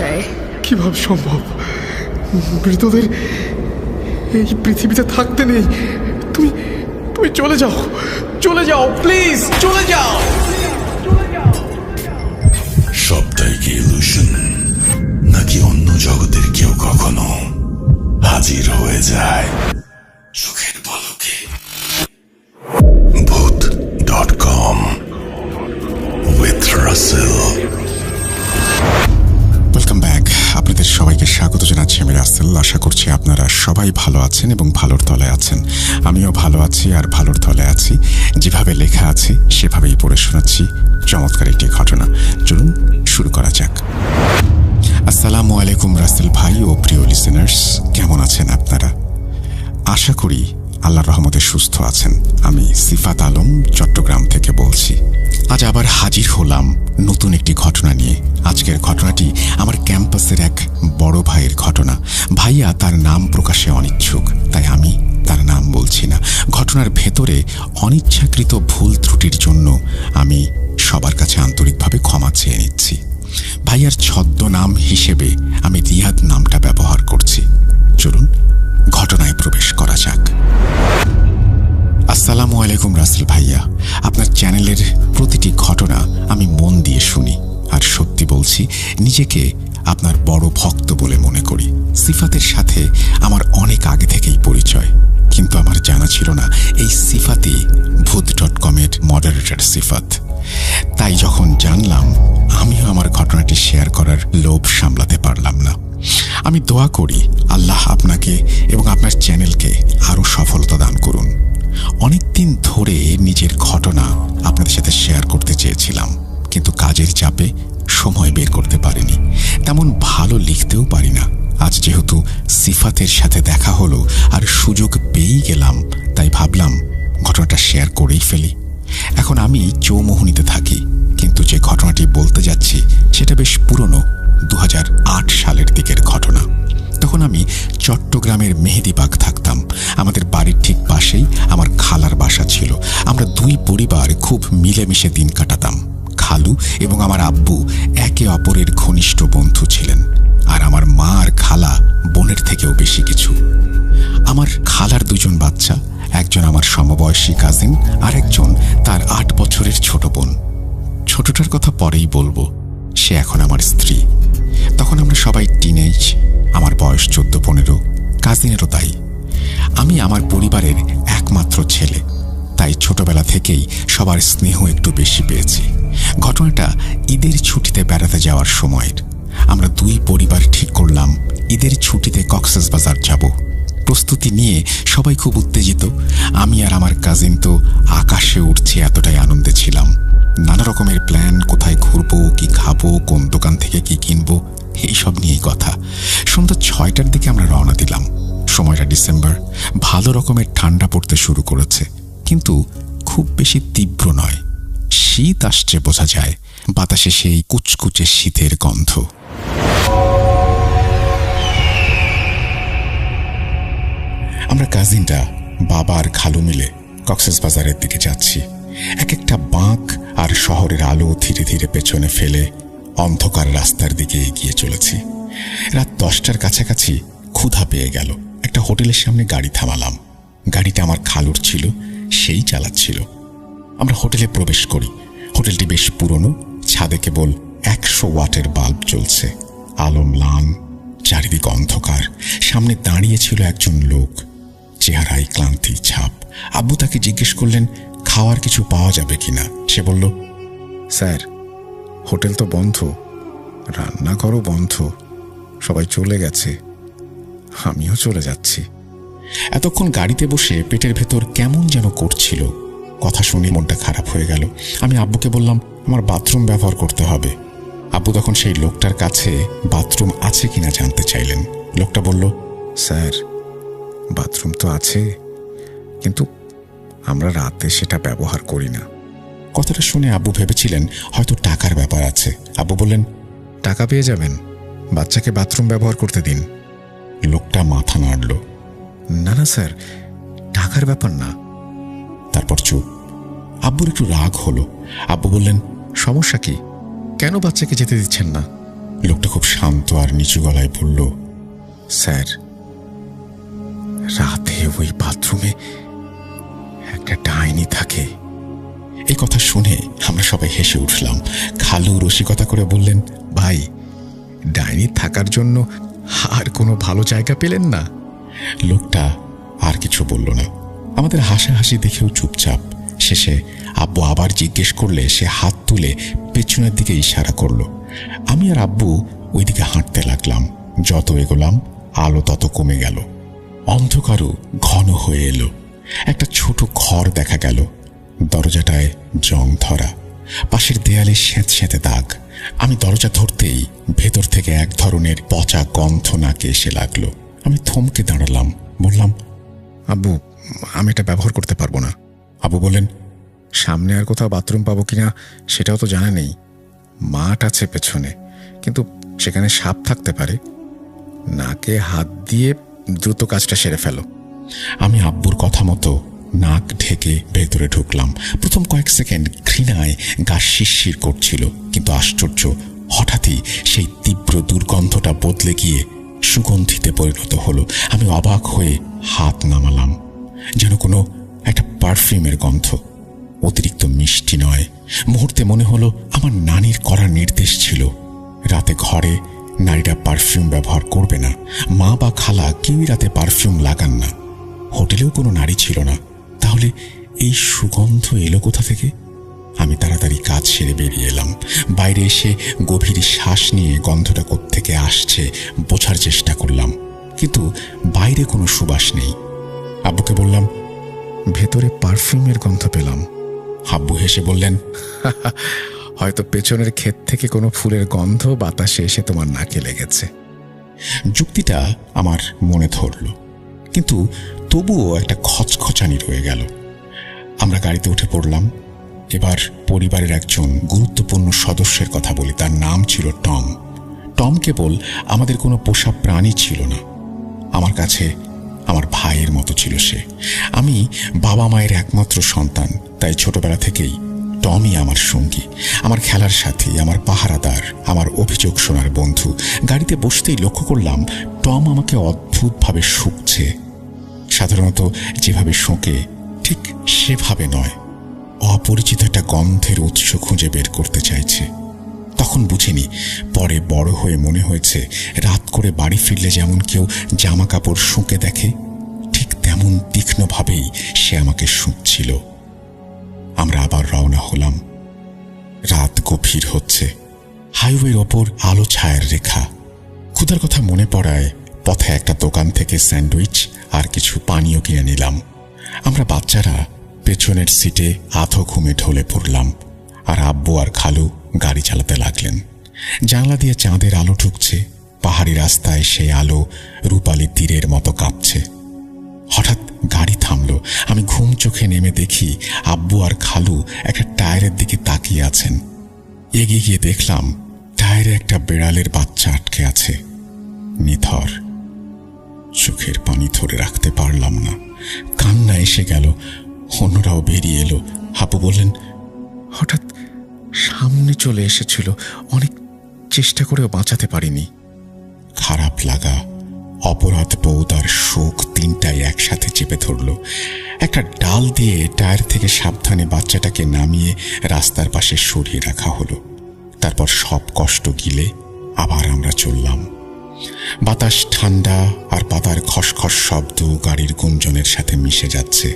বাসায়। কিভাবে সম্ভব? মৃতদের এই পৃথিবীতে থাকতে নেই। তুমি তুমি চলে যাও, চলে যাও, প্লিজ চলে যাও। সবটাই কি ইলুশন, নাকি অন্য জগতের কেউ কখনো হাজির হয়ে যায় চোখের পলকে? ভূত.com with রাসেল। Welcome back. আপনাদের সবাইকে স্বাগত জানাচ্ছি আমি রাসেল। আশা করছি আপনারা সবাই ভালো আছেন এবং ভালোর তলায় আছেন। আমিও ভালো আছি আর ভালোর তলায় আছি। যেভাবে লেখা আছে সেভাবেই পড়ে শোনাচ্ছি চমৎকার একটি ঘটনা। চলুন শুরু করা যাক। আসসালামু আলাইকুম রাসেল ভাই ও প্রিয় লিসেনার্স, কেমন আছেন আপনারা? আশা করি আল্লাহর রহমতে সুস্থ আছেন। আমি সিফাত আলম চট্টগ্রাম থেকে বলছি। আজ আবার হাজির হলাম নতুন একটি ঘটনা নিয়ে। আজকের ঘটনাটি আমার ক্যাম্পাসের এক বড় ভাইয়ের ঘটনা। ভাইয়া তার নাম প্রকাশে অনিচ্ছুক, তাই আমি তার নাম বলছি না। ঘটনার ভেতরে অনিচ্ছাকৃত ভুল ত্রুটির জন্য আমি সবার কাছে আন্তরিকভাবে ক্ষমা চেয়ে নিচ্ছি। ভাইয়ার ছদ্মনাম হিসেবে আমি রিয়াদ নামটা ব্যবহার করছি। চলুন ঘটনায় প্রবেশ করা যাক। আসসালামু আলাইকুম রাসেল ভাইয়া, আপনার চ্যানেলের প্রতিটি ঘটনা আমি মন দিয়ে শুনি, আর সত্যি বলছি নিজেকে আপনার বড় ভক্ত বলে মনে করি। সিফাতের সাথে আমার অনেক আগে থেকেই পরিচয়, কিন্তু আমার জানা ছিল না এই সিফাতই ভূত.com এর মডারেটর সিফাত। তাই যখন জানলাম, আমিও আমার ঘটনাটি শেয়ার করার লোভ সামলাতে পারলাম না। আমি দোয়া করি আল্লাহ আপনাকে এবং আপনার চ্যানেলকে আরও সফলতা দান করুন। অনেকদিন ধরে নিজের ঘটনা আপনাদের সাথে শেয়ার করতে চেয়েছিলাম, কিন্তু কাজের চাপে সময় বের করতে পারিনি। তেমন ভালো লিখতেও পারি না। আজ যেহেতু সিফাতের সাথে দেখা হলো আর সুযোগ পেয়েই গেলাম, তাই ভাবলাম ঘটনাটা শেয়ার করেই ফেলি। এখন আমি চৌমোহনীতে থাকি, কিন্তু যে ঘটনাটি বলতে যাচ্ছি সেটা বেশ পুরনো, 2008 সালের দিকের ঘটনা। তখন আমি চট্টগ্রামের মেহেদীবাগ থাকতাম। আমাদের বাড়ির ঠিক পাশেই আমার খালার বাসা ছিল। আমরা দুই পরিবার খুব মিলেমিশে দিন কাটাতাম। খালু এবং আমার আব্বু একে অপরের ঘনিষ্ঠ বন্ধু ছিলেন, আর আমার মা আর খালা বোনের থেকেও বেশি কিছু। আমার খালার দুজন বাচ্চা, একজন আমার সমবয়সী কাজিন আর একজন তার 8 বছরের ছোট বোন। ছোটটার কথা পরেই বলবো, সে এখন আমার স্ত্রী। তখন আমরা সবাই টিনেজ, আমার বয়স 14-15, কাজিনেরও তাই। আমি আমার পরিবারের একমাত্র ছেলে, তাই ছোটবেলা থেকেই সবার স্নেহ একটু বেশি পেয়েছি। ঘটনাটা ঈদের ছুটিতে বেড়াতে যাওয়ার সময়ের। আমরা দুই পরিবার ঠিক করলাম ঈদের ছুটিতে কক্সবাজার যাব। প্রস্তুতি নিয়ে সবাই খুব উত্তেজিত। আমি আর আমার কাজিন তো আকাশে উঠছি, এতটাই আনন্দে ছিলাম। নানা রকমের প্ল্যান, কোথায় ঘুরবো, কি খাবো, কোন দোকান থেকে কি কিনবো, এইসব নিয়েই কথা। সন্ধ্যা 6টার দিকে আমরা রওনা দিলাম। সময়টা ডিসেম্বর, ভালো রকমের ঠান্ডা পড়তে শুরু করেছে, কিন্তু খুব বেশি তীব্র নয়। শীত আসছে বোঝা যায়, বাতাসে সেই কুচকুচে শীতের গন্ধ। আমরা কাজিনরা বাবা আর খালু মিলে কক্সবাজারের দিকে যাচ্ছি। এক একটা বাঁক আর শহরের আলো ধীরে ধীরে পেছনে ফেলে অন্ধকার রাস্তার দিকে এগিয়ে চলেছি। রাত 10টার কাছাকাছি ক্ষুধা পেয়ে গেল। একটা হোটেলের সামনে গাড়ি থামালাম। গাড়িটা আমার খালুর ছিল, সেই চালাচ্ছিল। আমরা হোটেলে প্রবেশ করি। হোটেলটি বেশ পুরনো, ছাদে কেবল 100 ওয়াটের বাল্ব জ্বলছে। আলো ম্লান, চারিদিক অন্ধকার। সামনে দাঁড়িয়ে ছিল একজন লোক, চেহারায় ক্লান্তির ছাপ। আব্বু তাকে জিজ্ঞেস করলেন খাওয়ার কিছু পাওয়া যাবে কিনা। সে বলল, স্যার, হোটেল তো বন্ধ, রান্নাঘরও বন্ধ, সবাই চলে গেছে, আমিও চলে যাচ্ছি। এতক্ষণ গাড়িতে বসে পেটের ভেতর কেমন যেন করছিল। কথা শুনে মনটা খারাপ হয়ে গেল। আমি আব্বুকে বললাম আমার বাথরুম ব্যবহার করতে হবে। আব্বু তখন সেই লোকটার কাছে বাথরুম আছে কিনা জানতে চাইলেন। লোকটা বলল, স্যার, বাথরুম তো আছে, কিন্তু আমরা রাতে সেটা ব্যবহার করি না। কথাটা শুনে আব্বু ভেবেছিলেন হয়তো টাকার ব্যাপার আছে। আব্বু বললেন, টাকা পেয়ে যাবেন, বাচ্চাকে বাথরুম ব্যবহার করতে দিন। লোকটা মাথা নাড়ল, না না স্যার, টাকার ব্যাপার না। তারপর চুপ। আব্বুর একটু রাগ হলো। আব্বু বললেন, সমস্যা কি? কেন বাচ্চাকে যেতে দিচ্ছেন না? লোকটা খুব শান্ত আর নিচু গলায় বলল, স্যার, রাতে ওই বাথরুমে একটা ডাইনি থাকে। এই কথা শুনে আমরা সবাই হেসে উঠলাম। খালু রসিকতা করে বললেন, ভাই, ডাইনি থাকার জন্য আর কোনো ভালো জায়গা পেলেন না? লোকটা আর কিছু বলল না। আমাদের হাসাহাসি দেখেও চুপচাপ। শেষে আব্বু আবার জিজ্ঞেস করলে সে হাত তুলে পেছনের দিকে ইশারা করলো। আমি আর আব্বু ওইদিকে হাঁটতে লাগলাম। যত এগোলাম আলো তত কমে গেল, অন্ধকারও ঘন হয়ে এলো। একটা ছোট ঘর দেখা গেল। দরজাটায় জং ধরা, পাশের দেয়ালে স্যাঁতস্যাঁতে দাগ। আমি দরজা ধরতেই ভেতর থেকে এক ধরনের পচা গন্ধ নাকে এসে লাগলো। আমি থমকে দাঁড়ালাম, বললাম, আব্বু, আমি এটা ব্যবহার করতে পারবো না। আব্বু বললেন, সামনে আর কোথাও বাথরুম পাবো কিনা সেটাও তো জানা নেই। মাঠ আছে পেছনে, কিন্তু সেখানে সাপ থাকতে পারে। নাকে হাত দিয়ে দ্রুত কাজটা সেরে ফেলো। আমি আব্বুর কথা মতো নাক ঢেকে ভেতরে ঢুকলাম। প্রথম কয়েক সেকেন্ড ঘৃণায় গা শিরশির করছিল, কিন্তু আশ্চর্য, হঠাৎই সেই তীব্র দুর্গন্ধটা বদলে গিয়ে সুগন্ধিতে পরিণত হলো। আমি অবাক হয়ে হাত নামালাম। যেন কোনো একটা পারফিউমের গন্ধ, অতিরিক্ত মিষ্টি নয়। মুহূর্তে মনে হলো আমার নানির করা নির্দেশ ছিল, রাতে ঘরে নারীরা পারফিউম ব্যবহার করবে না। মা বা খালা কেউই রাতে পারফিউম লাগান না। হোটেলেও কোনো নারী ছিল না। তাহলে এই সুগন্ধ এলো কোথা থেকে? আমি তাড়াতাড়ি কাজ সেরে বেরিয়ে এলাম। বাইরে এসে গভীর শ্বাস নিয়ে গন্ধটা কোত্থেকে আসছে বোঝার চেষ্টা করলাম, কিন্তু বাইরে কোনো সুবাস নেই। আব্বুকে বললাম, ভেতরে পারফিউমের গন্ধ পেলাম। আব্বু হেসে বললেন, হয়তো পেছনের ক্ষেত থেকে কোনো ফুলের গন্ধ বাতাসে এসে তোমার নাকে লেগেছে। যুক্তিটা আমার মনে ধরল, কিন্তু তবুও একটা খচখচানি রয়ে গেল। আমরা গাড়িতে উঠে পড়লাম। এবার পরিবারের একজন গুরুত্বপূর্ণ সদস্যের কথা বলি। তার নাম ছিল টম। টম কেবল আমাদের কোনো পোষা প্রাণী ছিল না, আমার কাছে আমার ভাইয়ের মতো ছিল সে। আমি বাবা মায়ের একমাত্র সন্তান, তাই ছোটবেলা থেকেই টমই আমার সঙ্গী, আমার খেলার সাথী, আমার পাহারাদার, আমার অভিযোগ শোনার বন্ধু। গাড়িতে বসতেই লক্ষ্য করলাম টম আমাকে অদ্ভুতভাবে শুঁকছে। সাধারণত যেভাবে শোঁকে ঠিক সেভাবে নয়, অপরিচিত একটা গন্ধের উৎস খুঁজে বের করতে চাইছে। তখন বুঝিনি, পরে বড় হয়ে মনে হয়েছে রাত করে বাড়ি ফিরলে যেমন কেউ জামা কাপড় শুঁকে দেখে, ঠিক তেমন তীক্ষ্ণভাবেই সে আমাকে শুঁকছিল। আমরা আবার রওনা হলাম। রাত গভীর হচ্ছে, হাইওয়ের ওপর আলো ছায়ার রেখা। ক্ষুধার কথা মনে পড়ায় পথে একটা দোকান থেকে স্যান্ডউইচ আর কিছু পানীয় কিনে নিলাম। আমরা বাচ্চারা পেছনের সিটে আধো ঘুমে ঢলে পড়লাম, আর আব্বু আর খালু গাড়ি চালাতে লাগলেন। জানলা দিয়ে চাঁদের আলো ঢুকছে। পাহাড়ি রাস্তায় সেই আলো রূপালী তীরের মতো কাঁপছে। হঠাৎ গাড়ি থামলো। আমি ঘুম চোখে নেমে দেখি আব্বু আর খালু একটা টায়ারের দিকে তাকিয়ে আছেন। এগিয়ে গিয়ে দেখলাম টায়ারে একটা বিড়ালের বাচ্চা আটকে আছে, নিথর। চোখের পানি ধরে রাখতে পারলাম না, কান্না এসে গেল। অন্যরাও বেরিয়ে এলো। আব্বু বললেন, হঠাৎ সামনে চলে এসেছিল, অনেক চেষ্টা করেও বাঁচাতে পারিনি। খারাপ লাগা, অপরাধ বোধ আর শোক তিনটাই একসাথে চেপে ধরল। একটা ডাল দিয়ে টায়ার থেকে সাবধানে বাচ্চাটাকে নামিয়ে রাস্তার পাশে সরিয়ে রাখা হলো। তারপর সব কষ্ট গিলে আবার আমরা চললাম। বাতাস ঠান্ডা, আর পাতার খসখস শব্দ গাড়ির গুঞ্জনের সাথে মিশে যাচ্ছে।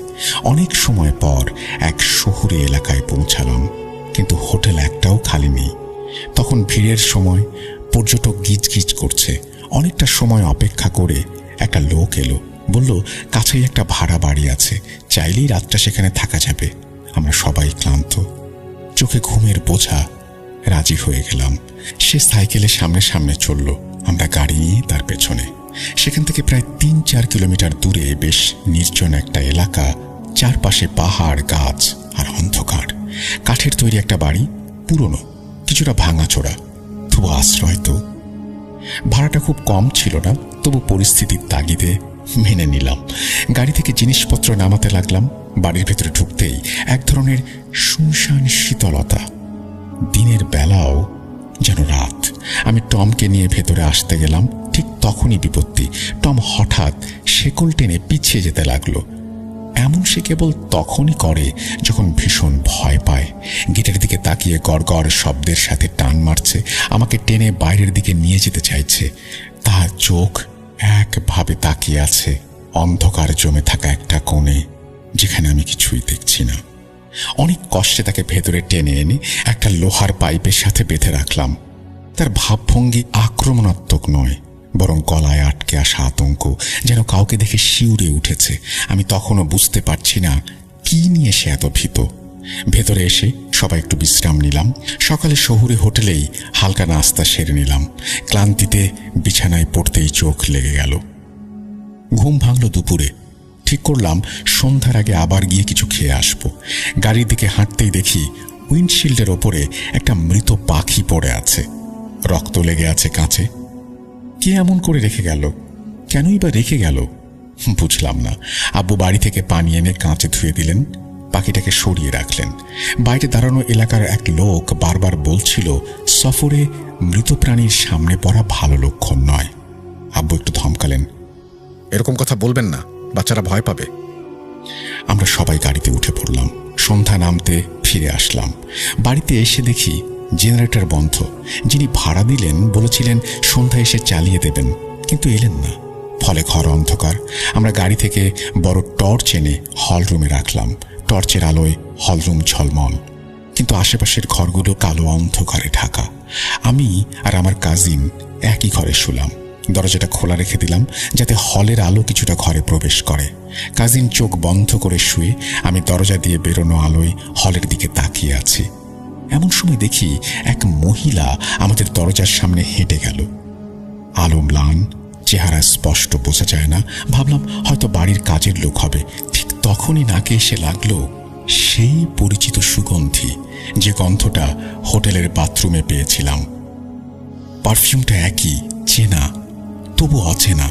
অনেক সময় পর এক শহুরে এলাকায় পৌঁছালাম, কিন্তু হোটেল একটাও খালি নেই। তখন ভিড়ের সময়, পর্যটক গিজগিজ করছে। অনেকটা সময় অপেক্ষা করে একটা লোক এলো, বলল কাছেই একটা ভাড়া বাড়ি আছে, চাইলেই রাতটা সেখানে থাকা যাবে। আমরা সবাই ক্লান্ত, চোখে ঘুমের বোঝা। রাজি হয়ে গেলাম। সে সাইকেলে সামনে সামনে চলল, আমরা গাড়ি নিয়ে তার পেছনে। সেখান থেকে প্রায় ৩-৪ কিলোমিটার দূরে বেশ নির্জন একটা এলাকা, চারপাশে পাহাড়, গাছ আর অন্ধকার। কাঠের তৈরি একটা বাড়ি, পুরনো, কিছুটা ভাঙাচোরা, তবু আশ্রয় তো। ভাড়াটা খুব কম ছিল না, তবু পরিস্থিতির তাগিদে মেনে নিলাম। গাড়ি থেকে জিনিসপত্র নামাতে লাগলাম। বাড়ির ভেতরে ঢুকতেই এক ধরনের শুনশান শীতলতা। দিনের বেলাও যেন রাত। আমি টমকে নিয়ে ভেতরে আসতে গেলাম, ঠিক তখনই বিপত্তি। টম হঠাৎ শেকল টেনে পিছিয়ে যেতে লাগলো। এমন সে কেবল তখনই করে যখন ভীষণ ভয় পায়। গেটের দিকে তাকিয়ে গড়গড় শব্দের সাথে টান মারছে, আমাকে টেনে বাইরের দিকে নিয়ে যেতে চাইছে। তার চোখ একভাবে তাকিয়ে আছে অন্ধকার জমে থাকা একটা কোণে, যেখানে আমি কিছুই দেখছি না। অনেক কষ্টে তাকে ভেতরে টেনে এনে একটা লোহার পাইপের সাথে বেঁধে রাখলাম। তার ভাবভঙ্গি আক্রমণাত্মক নয়, বরং গলায় আটকে আসা আতঙ্ক, যেন কাউকে দেখে শিউরে উঠেছে। আমি তখনও বুঝতে পারছি না কি নিয়ে সে এত ভীত। ভেতরে এসে সবাই একটু বিশ্রাম নিলাম। সকালে শহুরে হোটেলেই হালকা নাস্তা সেরে নিলাম। ক্লান্তিতে বিছানায় পড়তেই চোখ লেগে গেল। ঘুম ভাঙল দুপুরে। ঠিক করলাম সন্ধ্যার আগে আবার গিয়ে কিছু খেয়ে আসব। গাড়ির দিকে হাঁটতেই দেখি উইন্ডশিল্ডের ওপরে একটা মৃত পাখি পড়ে আছে, রক্ত লেগে আছে কাঁচে। কে এমন করে রেখে গেল? কেনই বা রেখে গেল? বুঝলাম না। আব্বু বাড়ি থেকে পানি এনে কাঁচে ধুয়ে দিলেন, পাখিটাকে সরিয়ে রাখলেন। বাইরে দাঁড়ানো এলাকার এক লোক বারবার বলছিল সফরে মৃত প্রাণীর সামনে পড়া ভালো লক্ষণ নয়। আব্বু একটু ধমকালেন, এরকম কথা বলবেন না, বাচ্চারা ভয় পাবে। আমরা সবাই গাড়িতে উঠে পড়লাম। সন্ধ্যা নামতে ফিরে আসলাম। বাড়িতে এসে দেখি জেনারেটর বন্ধ। যিনি ভাড়া দিলেন বলেছিলেন সন্ধ্যা এসে চালিয়ে দেবেন, কিন্তু এলেন না। ফলে ঘর অন্ধকার। আমরা গাড়ি থেকে বড় টর্চ এনে হলরুমে রাখলাম। টর্চের আলোয় হলরুম ঝলমল, কিন্তু আশেপাশের ঘরগুলো কালো অন্ধকারে ঢাকা। আমি আর আমার কাজিন একই ঘরে শুলাম। দরজাটা খোলা রেখে দিলাম যাতে হলের আলো কিছুটা ঘরে প্রবেশ করে। কাজিন চোখ বন্ধ করে শুয়ে, আমি দরজা দিয়ে বেরোনো আলোয় হলের দিকে তাকিয়ে আছি। এমন সময় দেখি এক মহিলা আমাদের দরজার সামনে হেঁটে গেল। আলো ম্লান, চেহারা স্পষ্ট বোঝা যায় না। ভাবলাম হয়তো বাড়ির কাজের লোক হবে। ঠিক তখনই নাকে এসে লাগলো সেই পরিচিত সুগন্ধি, যে গন্ধটা হোটেলের বাথরুমে পেয়েছিলাম। পারফিউমটা একই, চেনা তবু অচেনা।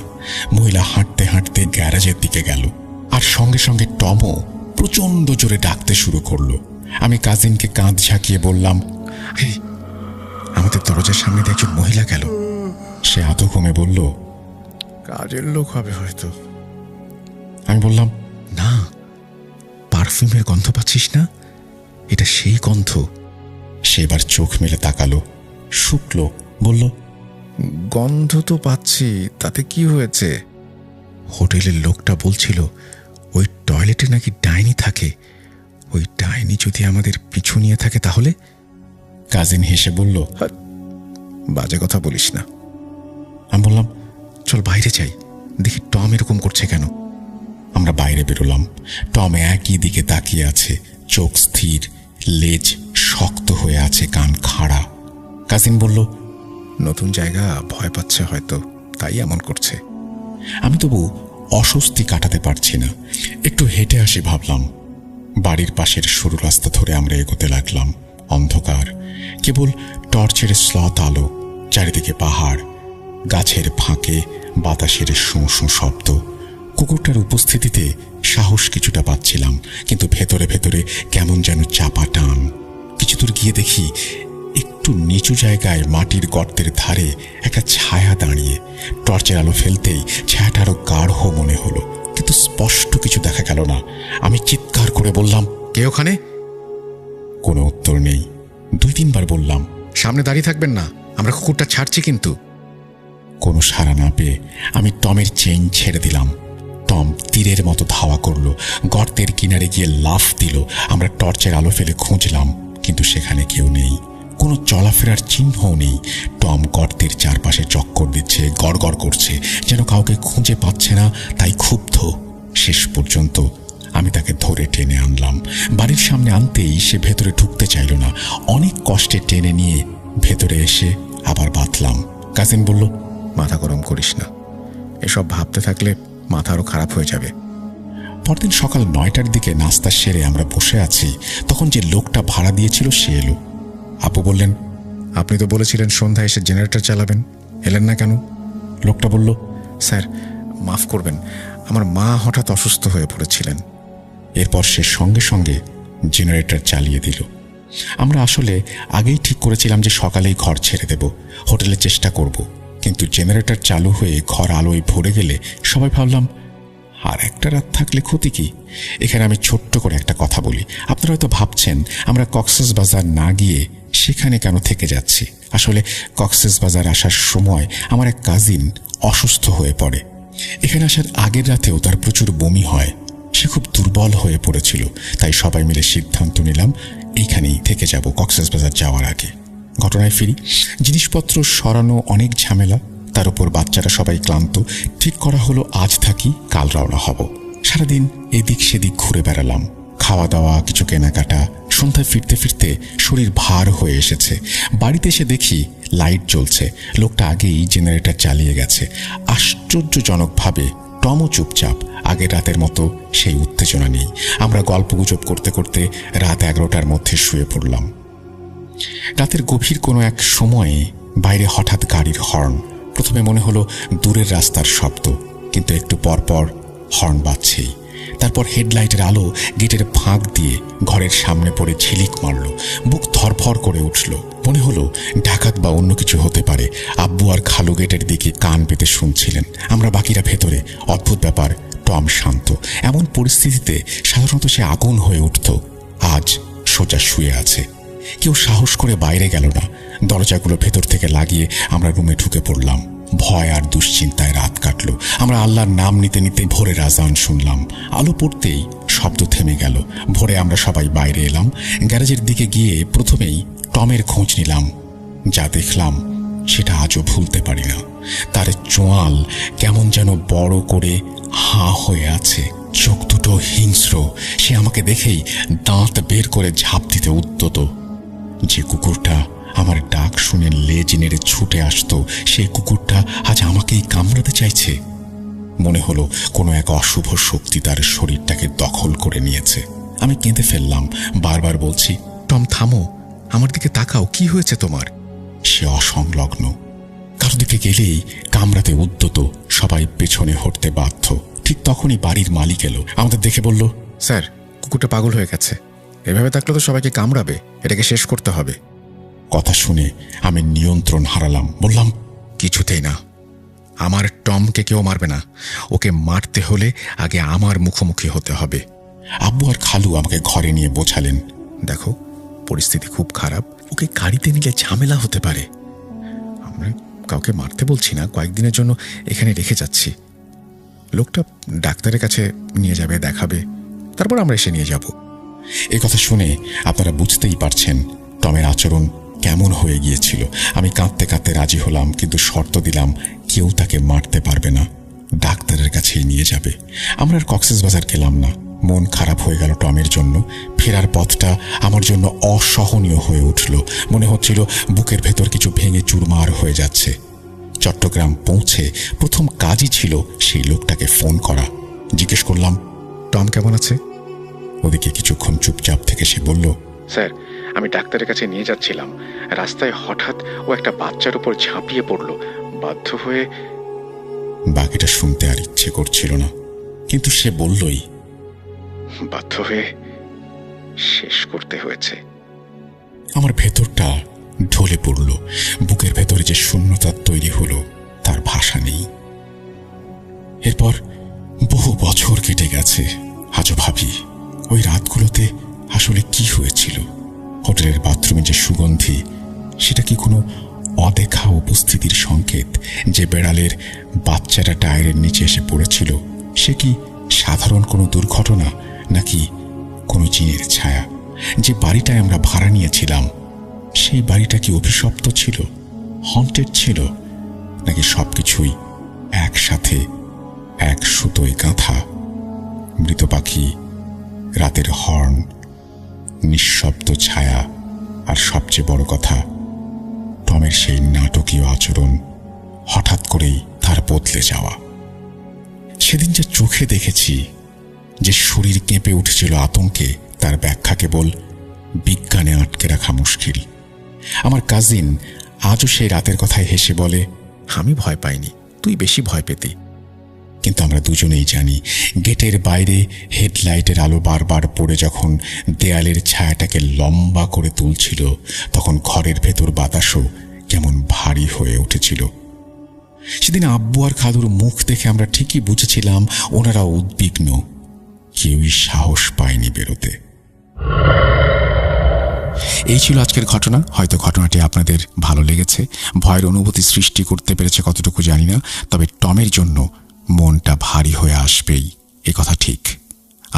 মহিলা হাঁটতে হাঁটতে গ্যারাজের দিকে গেল, আর সঙ্গে সঙ্গে টমও প্রচন্ড জোরে ডাকতে শুরু করলো। আমি কাজিনকে কাঁধ ঝাঁকিয়ে বললাম, এই, আমাদের দরজার সামনে দিয়ে একজন মহিলা গেল। সে আধো ঘুমে বলল, কাজের লোক হবে হয়তো। আমি বললাম, না, পারফিউমের গন্ধ পাচ্ছিস না? এটা সেই গন্ধ। সে এবার চোখ মেলে তাকালো, শুকলো, বলল, গন্ধ তো পাচ্ছি, তাতে কি হয়েছে? হোটেলের লোকটা বলছিল ওই টয়লেটে নাকি ডাইনি থাকে। ওই ডাইনি যদি আমাদের পিছু নিয়ে থাকে তাহলে? কাজিন হেসে বলল, বাজে কথা বলিস না। আমি বললাম, চল বাইরে যাই, দেখি টম এরকম করছে কেন। আমরা বাইরে বেরোলাম। টম একই দিকে তাকিয়ে আছে, চোখ স্থির, লেজ শক্ত হয়ে আছে, কান খাড়া। কাজিন বলল, নতুন জায়গা, ভয় পাচ্ছে হয়তো, তাই এমন করছে। আমি তবু অস্বস্তি কাটাতে পারছি না। একটু হেঁটে আসি ভাবলাম। বাড়ির পাশের সরু রাস্তা ধরে আমরা এগোতে লাগলাম। অন্ধকার, কেবল টর্চের স্লথ আলো, চারিদিকে পাহাড়, গাছের ফাঁকে বাতাসের শোঁ শোঁ শব্দ। কুকুরটার উপস্থিতিতে সাহস কিছুটা পাচ্ছিলাম, কিন্তু ভেতরে ভেতরে কেমন যেন চাপা টান। কিছু দূর গিয়ে দেখি একটু নিচু জায়গায় মাটির গর্তের ধারে একটা ছায়া দাঁড়িয়ে। টর্চের আলো ফেলতেই ছায়াটা আরো গাঢ় মনে হলো, কিন্তু স্পষ্ট কিছু দেখা গেল না। আমি চিৎকার করে বললাম, কে ওখানে? কোনো উত্তর নেই। 2-3 বার বললাম, সামনে দাঁড়িয়ে থাকবেন না, আমরা কুকুরটা ছাড়ছি কিন্তু। কোনো সাড়া না পেয়ে আমি টমের চেইন ছেড়ে দিলাম। টম তীরের মতো ধাওয়া করলো, গর্তের কিনারে গিয়ে লাফ দিল। আমরা টর্চের আলো ফেলে খুঁজলাম, কিন্তু সেখানে কেউ নেই, কোনো চলাফেরার চিহ্নও নেই। টম গর্তের চারপাশে চক্কর দিচ্ছে, গড়গড় করছে, যেন কাউকে খুঁজে পাচ্ছে না, তাই ক্ষুব্ধ। শেষ পর্যন্ত আমি তাকে ধরে টেনে আনলাম। বাড়ির সামনে আনতেই সে ভেতরে ঢুকতে চাইল না। অনেক কষ্টে টেনে নিয়ে ভেতরে এসে আবার বাঁধলাম। কাজিন বলল, মাথা গরম করিস না, এসব ভাবতে থাকলে মাথা আরো খারাপ হয়ে যাবে। পরদিন সকাল 9টার দিকে নাস্তা সেরে আমরা বসে আছি, তখন যে লোকটা ভাড়া দিয়েছিল সে এলো। আপু বললেন, আপনি তো বলেছিলেন সন্ধ্যা এসে জেনারেটর চালাবেন, এলেন না কেন? লোকটা বলল, স্যার মাফ করবেন, আমার মা হঠাৎ অসুস্থ হয়ে পড়েছিলেন। এরপর সে সঙ্গে সঙ্গে জেনারেটর চালিয়ে দিল। আমরা আসলে আগেই ঠিক করেছিলাম যে সকালেই ঘর ছেড়ে দেব, হোটেলের চেষ্টা করব। কিন্তু জেনারেটর চালু হয়ে ঘর আলোয় ভরে গেলে সবাই ভাবলাম আর একটা রাত থাকলে ক্ষতি কি। এখানে আমি ছোট্ট করে একটা কথা বলি। আপনারা হয়তো ভাবছেন আমরা কক্সবাজার না গিয়ে সেখানে কেন থেকে যাচ্ছি। আসলে কক্সবাজার আসার সময় আমার এক কাজিন অসুস্থ হয়ে পড়ে। এখানে আসার আগের রাতেও তার প্রচুর বমি হয়। সে খুব দুর্বল হয়ে পড়েছিল। তাই সবাই মিলে সিদ্ধান্ত নিলাম এইখানেই থেকে যাব কক্সবাজার যাওয়ার আগে। ঘটনায় ফিরি। জিনিসপত্র সরানো অনেক ঝামেলা, তার উপর বাচ্চারা সবাই ক্লান্ত। ঠিক করা হলো আজ থাকি, কাল রওনা হব। সারাদিন এদিক সেদিক ঘুরে বেড়ালাম, খাওয়া দাওয়া, কিছু কেনাকাটা। সন্ধ্যায় ফিরতে ফিরতে শরীর ভার হয়ে এসেছে। বাড়িতে এসে দেখি লাইট জ্বলছে। লোকটা আগেই জেনারেটর চালিয়ে গেছে। আশ্চর্যজনকভাবে টমও চুপচাপ। আগের রাতের মতো সেই উত্তেজনা নেই। আমরা গল্পগুজব করতে করতে রাত 11টার মধ্যে শুয়ে পড়লাম। রাতের গভীর কোনো এক সময়ে বাইরে হঠাৎ গাড়ির হর্ন। প্রথমে মনে হলো দূরের রাস্তার শব্দ, কিন্তু একটু পর পর হর্ন বাজছেই। তারপর হেডলাইটের আলো গেটের ফাঁক দিয়ে ঘরের সামনে পড়ে ঝিলিক মারল। বুক ধরফর করে উঠল। মনে হলো ডাকাত বা অন্য কিছু হতে পারে। আব্বু আর খালু গেটের দিকে কান পেতে শুনছিলেন, আমরা বাকিরা ভেতরে। অদ্ভুত ব্যাপার, টম শান্ত। এমন পরিস্থিতিতে সাধারণত সে আগুন হয়ে উঠত। আজ সোজা শুয়ে আছে। কেউ সাহস করে বাইরে গেল না। দরজাগুলো ভেতর থেকে লাগিয়ে আমরা রুমে ঢুকে পড়লাম। ভয় আর দুশ্চিন্তায় রাত কাটল। আমরা আল্লাহর নাম নিতে নিতে ভোরের আজান শুনলাম। আলো পড়তেই শব্দ থেমে গেল। ভোরে আমরা সবাই বাইরে এলাম। গ্যারেজের দিকে গিয়ে প্রথমেই টমের খোঁজ নিলাম। যা দেখলাম সেটা আজও ভুলতে পারি না। তার চোয়াল কেমন যেন বড় করে হাঁ হয়ে আছে, চোখ দুটো হিংস্র। সে আমাকে দেখেই দাঁত বের করে ঝাঁপ দিতে উদ্যত। যে কুকুরটা আমার ডাক শুনে লেজ নেড়ে ছুটে আসতো, সেই কুকুরটা আজ আমাকেই কামড়াতে চাইছে। মনে হলো কোনো এক অশুভ শক্তি তার শরীরটাকে দখল করে নিয়েছে। আমি কেঁদে ফেললাম। বারবার বলছি, টম থামো, আমার দিকে তাকাও, কি হয়েছে তোমার? সে অসংলগ্ন। কারো দিকে গেলেই কামড়াতে উদ্যত। সবাই পেছনে হটতে বাধ্য। ঠিক তখনই বাড়ির মালিক এলো। আমাদের দেখে বলল, স্যার, কুকুরটা পাগল হয়ে গেছে। এভাবে থাকলে তো সবাইকে কামড়াবে, এটাকে শেষ করতে হবে। কথা শুনে আমি নিয়ন্ত্রণ হারালাম। বললাম, কিছুতেই না, আমার টমকে কেউ মারবে না। ওকে মারতে হলে আগে আমার মুখোমুখি হতে হবে। আব্বু আর খালু আমাকে ঘরে নিয়ে বোঝালেন, দেখো পরিস্থিতি খুব খারাপ, ওকে গাড়িতে নিলে ঝামেলা হতে পারে। আমরা কাউকে মারতে বলছি না, কয়েকদিনের জন্য এখানে রেখে যাচ্ছি। লোকটা ডাক্তারের কাছে নিয়ে যাবে, দেখাবে, তারপর আমরা এসে নিয়ে যাব। এ কথা শুনে আপনারা বুঝতেই পারছেন টমের আচরণ কেমন হয়ে গিয়েছিল। আমি কাঁদতে কাঁদতে রাজি হলাম, কিন্তু শর্ত দিলাম কেউ তাকে মারতে পারবে না, ডাক্তারের কাছেই নিয়ে যাবে। আমরা আর কক্সবাজার গেলাম না। মন খারাপ হয়ে গেল টমের জন্য। ফেরার পথটা আমার জন্য অসহনীয় হয়ে উঠল। মনে হচ্ছিল বুকের ভেতর কিছু ভেঙে চুরমার হয়ে যাচ্ছে। চট্টগ্রাম পৌঁছে প্রথম কাজই ছিল সেই লোকটাকে ফোন করা। জিজ্ঞেস করলাম, টম কেমন আছে? ওদিকে কিছুক্ষণ চুপচাপ থেকে সে বলল, স্যার, আমি ডাক্তারের কাছে নিয়ে যাচ্ছিলাম, রাস্তায় হঠাৎ ও একটা বাচ্চার উপর ঝাঁপিয়ে পড়ল। বাধ্য হয়ে। বাকিটা শুনতে আর ইচ্ছে করছিল না, কিন্তু সে বললই, বাধ্য হয়ে শেষ করতে হয়েছে। আমার ভেতরটা ঢলে পড়ল। বুকের ভেতরে যে শূন্যতা তৈরি হলো তার ভাষা নেই। এরপর বহু বছর কেটে গেছে। আজও ভাবি ওই রাতগুলোতে আসলে কি হয়েছিল। হোটেলের বাথরুমে যে সুগন্ধি, সেটা কি কোনো অদেখা উপস্থিতির সংকেত? যে বেড়ালের বাচ্চাটা টায়ারের নিচে এসে পড়েছিল, সে কি সাধারণ কোনো দুর্ঘটনা, নাকি কোনো জিনের ছায়া? যে বাড়িটায় আমরা ভাড়া নিয়েছিলাম, সেই বাড়িটা কি অভিশপ্ত ছিল, হন্টেড ছিল, নাকি সবকিছুই একসাথে এক সুতোয় গাঁথা? মৃত পাখি, রাতের হর্ন, নিঃশব্দ ছায়া, আর সবচেয়ে বড় কথা, টমের সেই নাটকীয় আচরণ, হঠাৎ করেই তার বদলে যাওয়া। সেদিন যে চোখে দেখেছি, যে শরীর কেঁপে উঠেছিল আতঙ্কে, তার ব্যাখ্যা কেবল বিজ্ঞানে আটকে রাখা মুশকিল। আমার কাজিন আজও সেই রাতের কথায় হেসে বলে, আমি ভয় পাইনি, তুই বেশি ভয় পেতি। কিন্তু আমরা দুজনেই জানি গেটের বাইরে হেডলাইটের আলো বারবার পড়ে যখন দেয়ালের ছায়াটাকে লম্বা করে তুলছিল, তখন ঘরের ভেতর বাতাসও কেমন ভারী হয়ে উঠেছিল। সেদিন আব্বু আর খালুর মুখ দেখে আমরা ঠিকই বুঝেছিলাম ওনারা উদ্বিগ্ন, কেউই সাহস পায়নি বেরোতে। এই ছিল আজকের ঘটনা। হয়তো ঘটনাটি আপনাদের ভালো লেগেছে, ভয়ের অনুভূতি সৃষ্টি করতে পেরেছে কতটুকু জানি না, তবে টমের জন্য মনটা ভারী হয়ে আসবেই, এ কথা ঠিক।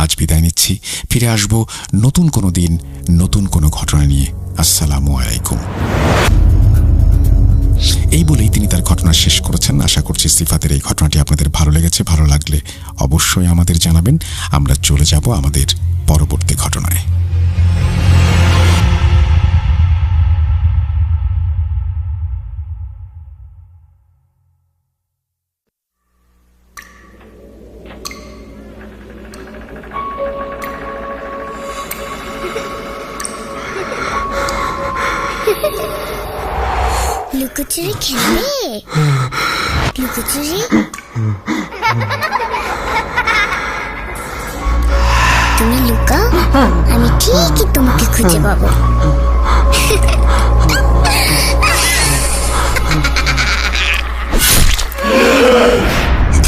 আজ বিদায় নিচ্ছি, ফিরে আসব নতুন কোনো দিন নতুন কোনো ঘটনা নিয়ে। আসসালামু আলাইকুম। এই বলেই তিনি তার ঘটনা শেষ করেছেন। আশা করছি সিফাতের এই ঘটনাটি আপনাদের ভালো লেগেছে। ভালো লাগলে অবশ্যই আমাদের জানাবেন। আমরা চলে যাব আমাদের পরবর্তী ঘটনায়। লুকোচুরি খেলবে? লুকোচুরি তুমি লুকাও, আমি ঠিকই তোমাকে খুঁজে পাবো।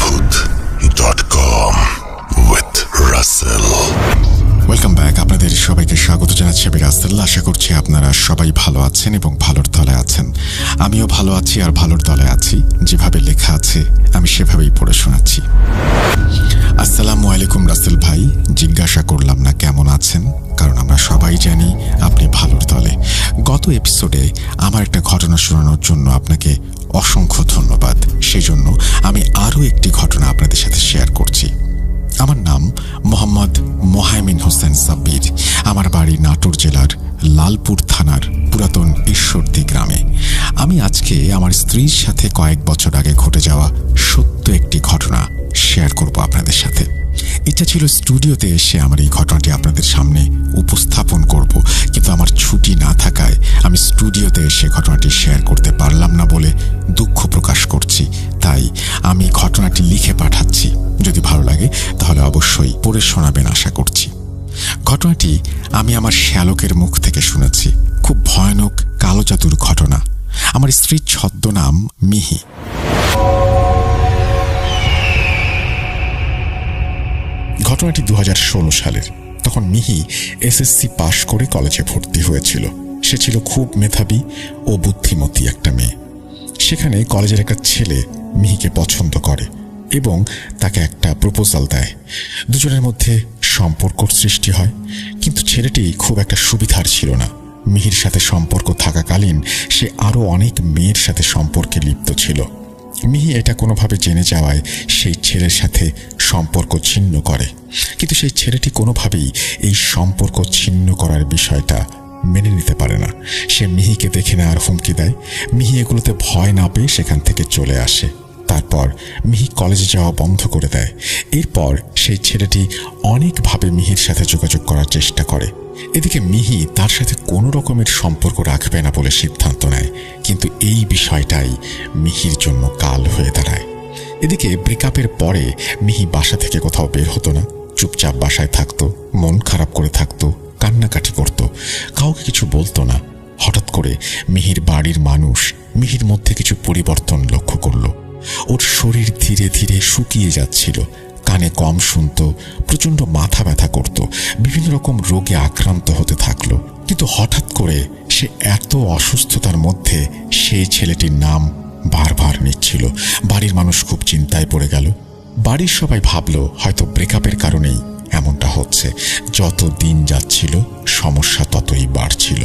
Voot.com with Russell. Welcome back. আপনাদের সবাইকে স্বাগত জানাচ্ছি আমি রাসেল। আশা করছি আপনারা সবাই ভালো আছেন এবং ভালোর দলে আছেন। আমিও ভালো আছি আর ভালোর দলে আছি। যেভাবে লেখা আছে আমি সেভাবেই পড়ে শোনাচ্ছি। আসসালামু আলাইকুম রাসেল ভাই। জিজ্ঞাসা করলাম না কেমন আছেন, কারণ আমরা সবাই জানি আপনি ভালোর দলে। গত এপিসোডে আমার একটা ঘটনা শোনানোর জন্য আপনাকে অসংখ্য ধন্যবাদ। সেজন্য আমি আরও একটি ঘটনা আপনাদের সাথে শেয়ার করছি। আমার নাম মোহাম্মদ মোহাইমিন হোসেন সাব্বির। আমার বাড়ি নাটোর জেলার লালপুর থানার পুরাতন ঈশ্বরদী গ্রামে। আমি আজকে আমার স্ত্রীর সাথে কয়েক বছর আগে ঘটে যাওয়া সত্য একটি ঘটনা শেয়ার করব আপনাদের সাথে। ইচ্ছা ছিল স্টুডিওতে এসে আমার এই ঘটনাটি আপনাদের সামনে উপস্থাপন করব, কিন্তু আমার ছুটি না থাকায় আমি স্টুডিওতে এসে ঘটনাটি শেয়ার করতে পারলাম না বলে দুঃখ প্রকাশ করছি। তাই আমি ঘটনাটি লিখে পাঠাচ্ছি। যদি ভালো লাগে তাহলে অবশ্যই পড়ে শোনাবেন আশা করছি। ঘটনাটি আমি আমার শ্যালকের মুখ থেকে শুনেছি। খুব ভয়ানক কালো জাদুর ঘটনা। আমার স্ত্রীর ছদ্মনাম মিহি। ঘটনাটি 2016 সালের। তখন মিহি এসএসসি পাশ করে কলেজে ভর্তি হয়েছিল। সে ছিল খুব মেধাবী ও বুদ্ধিমতী একটা মেয়ে। সেখানে কলেজের একটা ছেলে মিহিকে পছন্দ করে এবং তাকে একটা প্রপোজাল দেয়। দুজনের মধ্যে সম্পর্ক সৃষ্টি হয়, কিন্তু ছেলেটি খুব একটা সুবিধার ছিল না। মিহির সাথে সম্পর্ক থাকাকালীন সে আরও অনেক মেয়ের সাথে সম্পর্কে লিপ্ত ছিল। মিহি এটা কোনোভাবে জেনে যাওয়ায় সেই ছেলের সাথে সম্পর্ক ছিন্ন করে, কিন্তু সেই ছেলেটি কোনোভাবেই এই সম্পর্ক ছিন্ন করার বিষয়টা মেনে নিতে পারে না। সে মিহিকে দেখে নেওয়ার হুমকি দেয়। মিহি এগুলোতে ভয় না পেয়ে সেখান থেকে চলে আসে। তারপর মিহি কলেজে যাওয়া বন্ধ করে দেয়। এরপর সেই ছেলেটি অনেকভাবে মিহির সাথে যোগাযোগ করার চেষ্টা করে। এদিকে মিহি তার সাথে কোনো রকমের সম্পর্ক রাখবে না বলে সিদ্ধান্ত নেয়, কিন্তু এই বিষয়টাই মিহির জন্য কাল হয়ে দাঁড়ায়। এদিকে ব্রেকআপের পরে মিহি বাসা থেকে কোথাও বের হতো না, চুপচাপ বাসায় থাকতো, মন খারাপ করে থাকতো, কান্নাকাটি করত, কাউকে কিছু বলতো না। হঠাৎ করে মিহির বাড়ির মানুষ মিহির মধ্যে কিছু পরিবর্তন লক্ষ্য করলো। ওর শরীর ধীরে ধীরে শুকিয়ে যাচ্ছিল, কানে কম শুনত, প্রচণ্ড মাথা ব্যথা করত, বিভিন্ন রকম রোগে আক্রান্ত হতে থাকলো। কিন্তু হঠাৎ করে সে এত অসুস্থতার মধ্যে সেই ছেলেটির নাম বারবার নিচ্ছিল। বাড়ির মানুষ খুব চিন্তায় পড়ে গেল। বাড়ির সবাই ভাবলো হয়তো ব্রেকআপের কারণেই এমনটা হচ্ছে। যত দিন যাচ্ছিল সমস্যা ততই বাড়ছিল।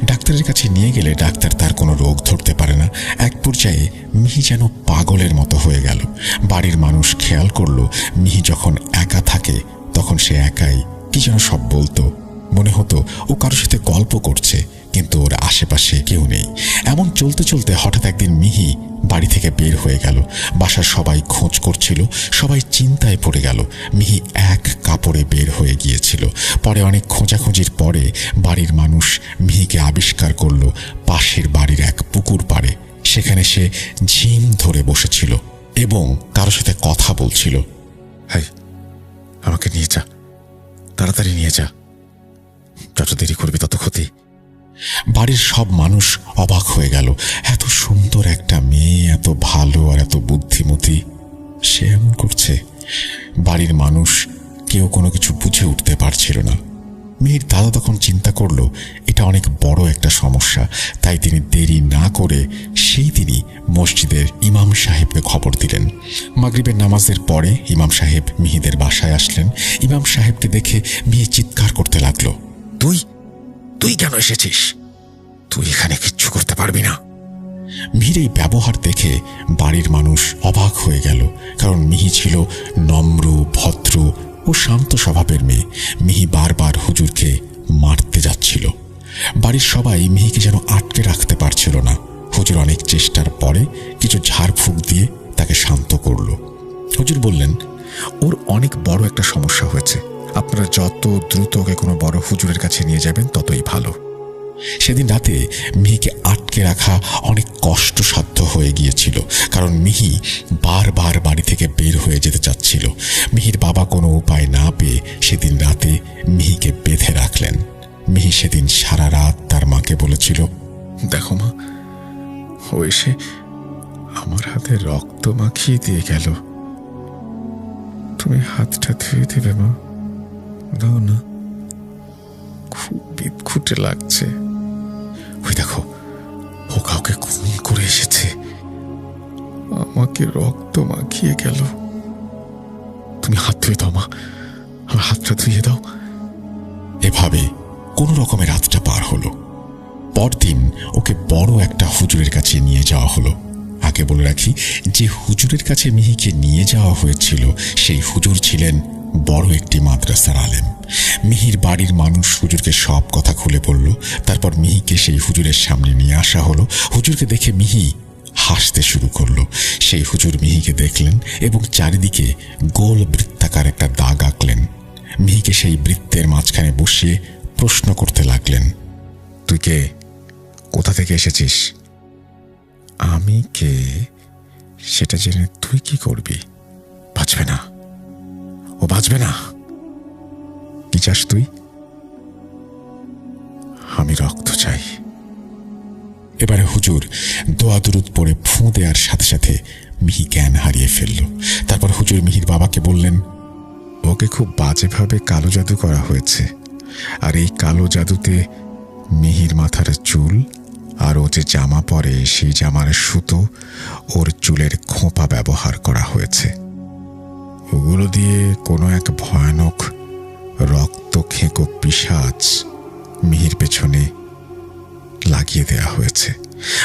ডাক্তারের কাছে নিয়ে গেলে ডাক্তার তার কোনো রোগ ধরতে পারে না। এক পর্যায়ে মিহি যেন পাগলের মতো হয়ে গেল। বাড়ির মানুষ খেয়াল করলো মিহি যখন একা থাকে তখন সে একাই কি যেন সব বলতো। মনে হতো ও কারোর সাথে গল্প করছে, কিন্তু ওর আশেপাশে কেউ নেই। এমন চলতে চলতে হঠাৎ একদিন মিহি বাড়ি থেকে বের হয়ে গেল। বাসার সবাই খোঁজ করছিল, সবাই চিন্তায় পড়ে গেল। মিহি এক কাপড়ে বের হয়ে গিয়েছিল। পরে অনেক খোঁজাখুঁজির পরে বাড়ির মানুষ মিহিকে আবিষ্কার করলো পাশের বাড়ির এক পুকুর পাড়ে। সেখানে সে ঝিম ধরে বসেছিল। এবং কারো সাথে কথা বলছিল। হাই, আমাকে নিয়ে যা, তাড়াতাড়ি নিয়ে যা, যত দেরি করবি তত ক্ষতি। বাড়ির সব মানুষ অবাক হয়ে গেল। এত সুন্দর একটা মেয়ে, এত ভালো আর এত বুদ্ধিমতী, সে এমন করছে। বাড়ির মানুষ কেউ কোনো কিছু বুঝে উঠতে পারছিল না। মিহির দাদা তখন চিন্তা করলো এটা অনেক বড় একটা সমস্যা। তাই তিনি দেরি না করে সেই দিনই মসজিদের ইমাম সাহেবকে খবর দিলেন। মাগরিবের নামাজের পরে ইমাম সাহেব মিহিদের বাসায় আসলেন। ইমাম সাহেবকে দেখে মিহি চিৎকার করতে লাগলো, তুই তুই কেন এসেছিস? তুই এখানে কিচ্ছু করতে পারবি না। মিহির এই ব্যবহার দেখে বাড়ির মানুষ অবাক হয়ে গেল, কারণ মিহি ছিল নম্র, ভদ্র ও শান্ত স্বভাবের মেয়ে। মিহি বারবার হুজুরকে মারতে যাচ্ছিল। বাড়ির সবাই মিহিকে যেন আটকে রাখতে পারছিল না। হুজুর অনেক চেষ্টার পরে কিছু ঝাড়ফুঁক দিয়ে তাকে শান্ত করল। হুজুর বললেন, ওর অনেক বড় একটা সমস্যা হয়েছে, আপনারা যত দ্রুত ওকে কোনো বড় হুজুরের কাছে নিয়ে যাবেন ততই ভালো। সেদিন রাতে মিহিকে আটকে রাখা অনেক কষ্টসাধ্য হয়ে গিয়েছিল, কারণ মিহি বারবার বাড়ি থেকে বের হয়ে যেতে চাচ্ছিল। মিহির বাবা কোনো উপায় না পেয়ে সেদিন রাতে মিহিকে বেঁধে রাখলেন। মিহি সেদিন সারা রাত তার মাকে বলেছিল, দেখো মা, ও এসে আমার হাতে রক্ত মাখিয়ে দিয়ে গেল, তুমি হাতটা ধুয়ে দেবে মা, দাও না, খুব বিদঘুটে লাগছে। ওই দেখো, ও কাউকে খুন করে এসেছে, আমাকে রক্ত মাখিয়ে গেল, তুমি হাত ধুয়ে দাও মা, আমার হাতটা ধুয়ে দাও। এভাবে কোন রকমে রাতটা পার হলো। পরদিন ওকে বড় একটা হুজুরের কাছে নিয়ে যাওয়া হলো। আগে বলে রাখি, যে হুজুরের কাছে মিহিকে নিয়ে যাওয়া হয়েছিল সেই হুজুর ছিলেন বড় একটি মাদ্রাসার আলেম। মিহির বাড়ির মানুষ হুজুরকে সব কথা খুলে বলল। তারপর মিহিকে সেই হুজুরের সামনে নিয়ে আসা হলো। হুজুরকে দেখে মিহি হাসতে শুরু করলো। সেই হুজুর মিহিকে দেখলেন এবং চারিদিকে গোল বৃত্তাকার একটা দাগ আঁকলেন। মিহিকে সেই বৃত্তের মাঝখানে বসিয়ে প্রশ্ন করতে লাগলেন, তুই কে? কোথা থেকে এসেছিস? আমি কে সেটা জেনে তুই কি করবি? বাঁচবে না, ও বাঁচবে না। কি চাস তুই? আমি রক্ত চাই। এবারে হুজুর দোয়া দুরুদ পড়ে ফুঁ দেওয়ার সাথে সাথে মিহি জ্ঞান হারিয়ে ফেলল। তারপর হুজুর মিহির বাবাকে বললেন, ওকে খুব বাজেভাবে কালো জাদু করা হয়েছে, আর এই কালো জাদুতে মিহির মাথার চুল আর ও যে জামা পরে সেই জামার সুতো, ওর চুলের খোঁপা ব্যবহার করা হয়েছে। ওগুলো দিয়ে কোনো এক ভয়ানক রক্ত খেঁকো পিশাচ মিহির পেছনে লাগিয়ে দেয়া হয়েছে।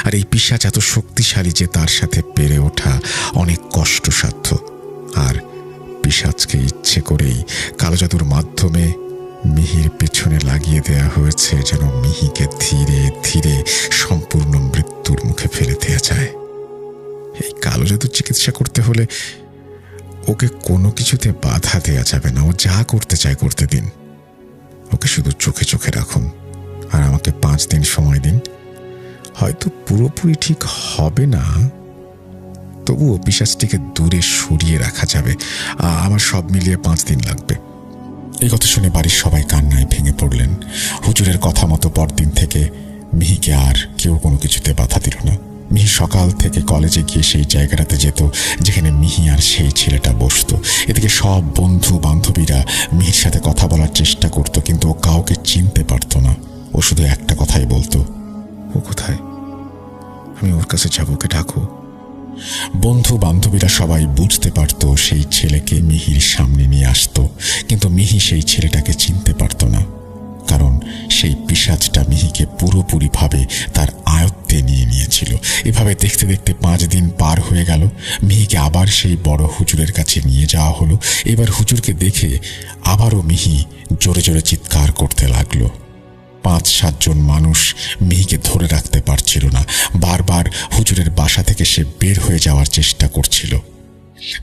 আর এই পিশাচ এত শক্তিশালী যে তার সাথে পেরে ওঠা অনেক কষ্টসাধ্য। আর পিশাচকে ইচ্ছে করেই কালো জাদুর মাধ্যমে মিহির পেছনে লাগিয়ে দেয়া হয়েছে, যেন মিহিকে ধীরে ধীরে সম্পূর্ণ মৃত্যুর মুখে ফেলে দেয়া যায়। এই কালো জাদুর চিকিৎসা করতে হলে ওকে কোনো কিছুতে বাধা দেয়া যাবে না। ও যা করতে চায় করতে দিন, ওকে শুধু চোখে চোখে রাখুন আর আমাকে 5 দিন সময় দিন। হয়তো পুরোপুরি ঠিক হবে না, তবুও পিশাচটিকে দূরে সরিয়ে রাখা যাবে। আমার সব মিলিয়ে 5 দিন লাগবে। এই কথা শুনে বাড়ির সবাই কান্নায় ভেঙে পড়লেন। হুজুরের কথা মতো পরদিন থেকে মিহিকে আর কেউ কোনো কিছুতে বাধা দিল না। মিহি সকাল থেকে কলেজে গিয়ে সেই জায়গাটাতে যেত যেখানে মিহি আর সেই ছেলেটা বসতো। এদিকে সব বন্ধু বান্ধবীরা মিহির সাথে কথা বলার চেষ্টা করত, কিন্তু ও কাউকে চিনতে পারত না। ও শুধু একটা কথাই বলতো, ও কোথায়? আমি ওর কাছে যাবো, ওকে ডাকো। বন্ধু বান্ধবীরা সবাই বুঝতে পারত সেই ছেলেকে মিহির সামনে নিয়ে আসতো, কিন্তু মিহি সেই ছেলেটাকে চিনতে পারত না, কারণ সেই পিশাচটা মিহিকে পুরোপুরিভাবে তার আয়ত্তে নিয়ে নিয়েছিল। এভাবে দেখতে দেখতে 5 দিন পার হয়ে গেল। মিহিকে আবার সেই বড় হুজুরের কাছে নিয়ে যাওয়া হলো। এবার হুজুরকে দেখে আবারও মিহি জোরে জোরে চিৎকার করতে লাগলো। 5-7 জন মানুষ মিহিকে ধরে রাখতে পারছিল না। বারবার হুজুরের বাসা থেকে সে বের হয়ে যাওয়ার চেষ্টা করছিল।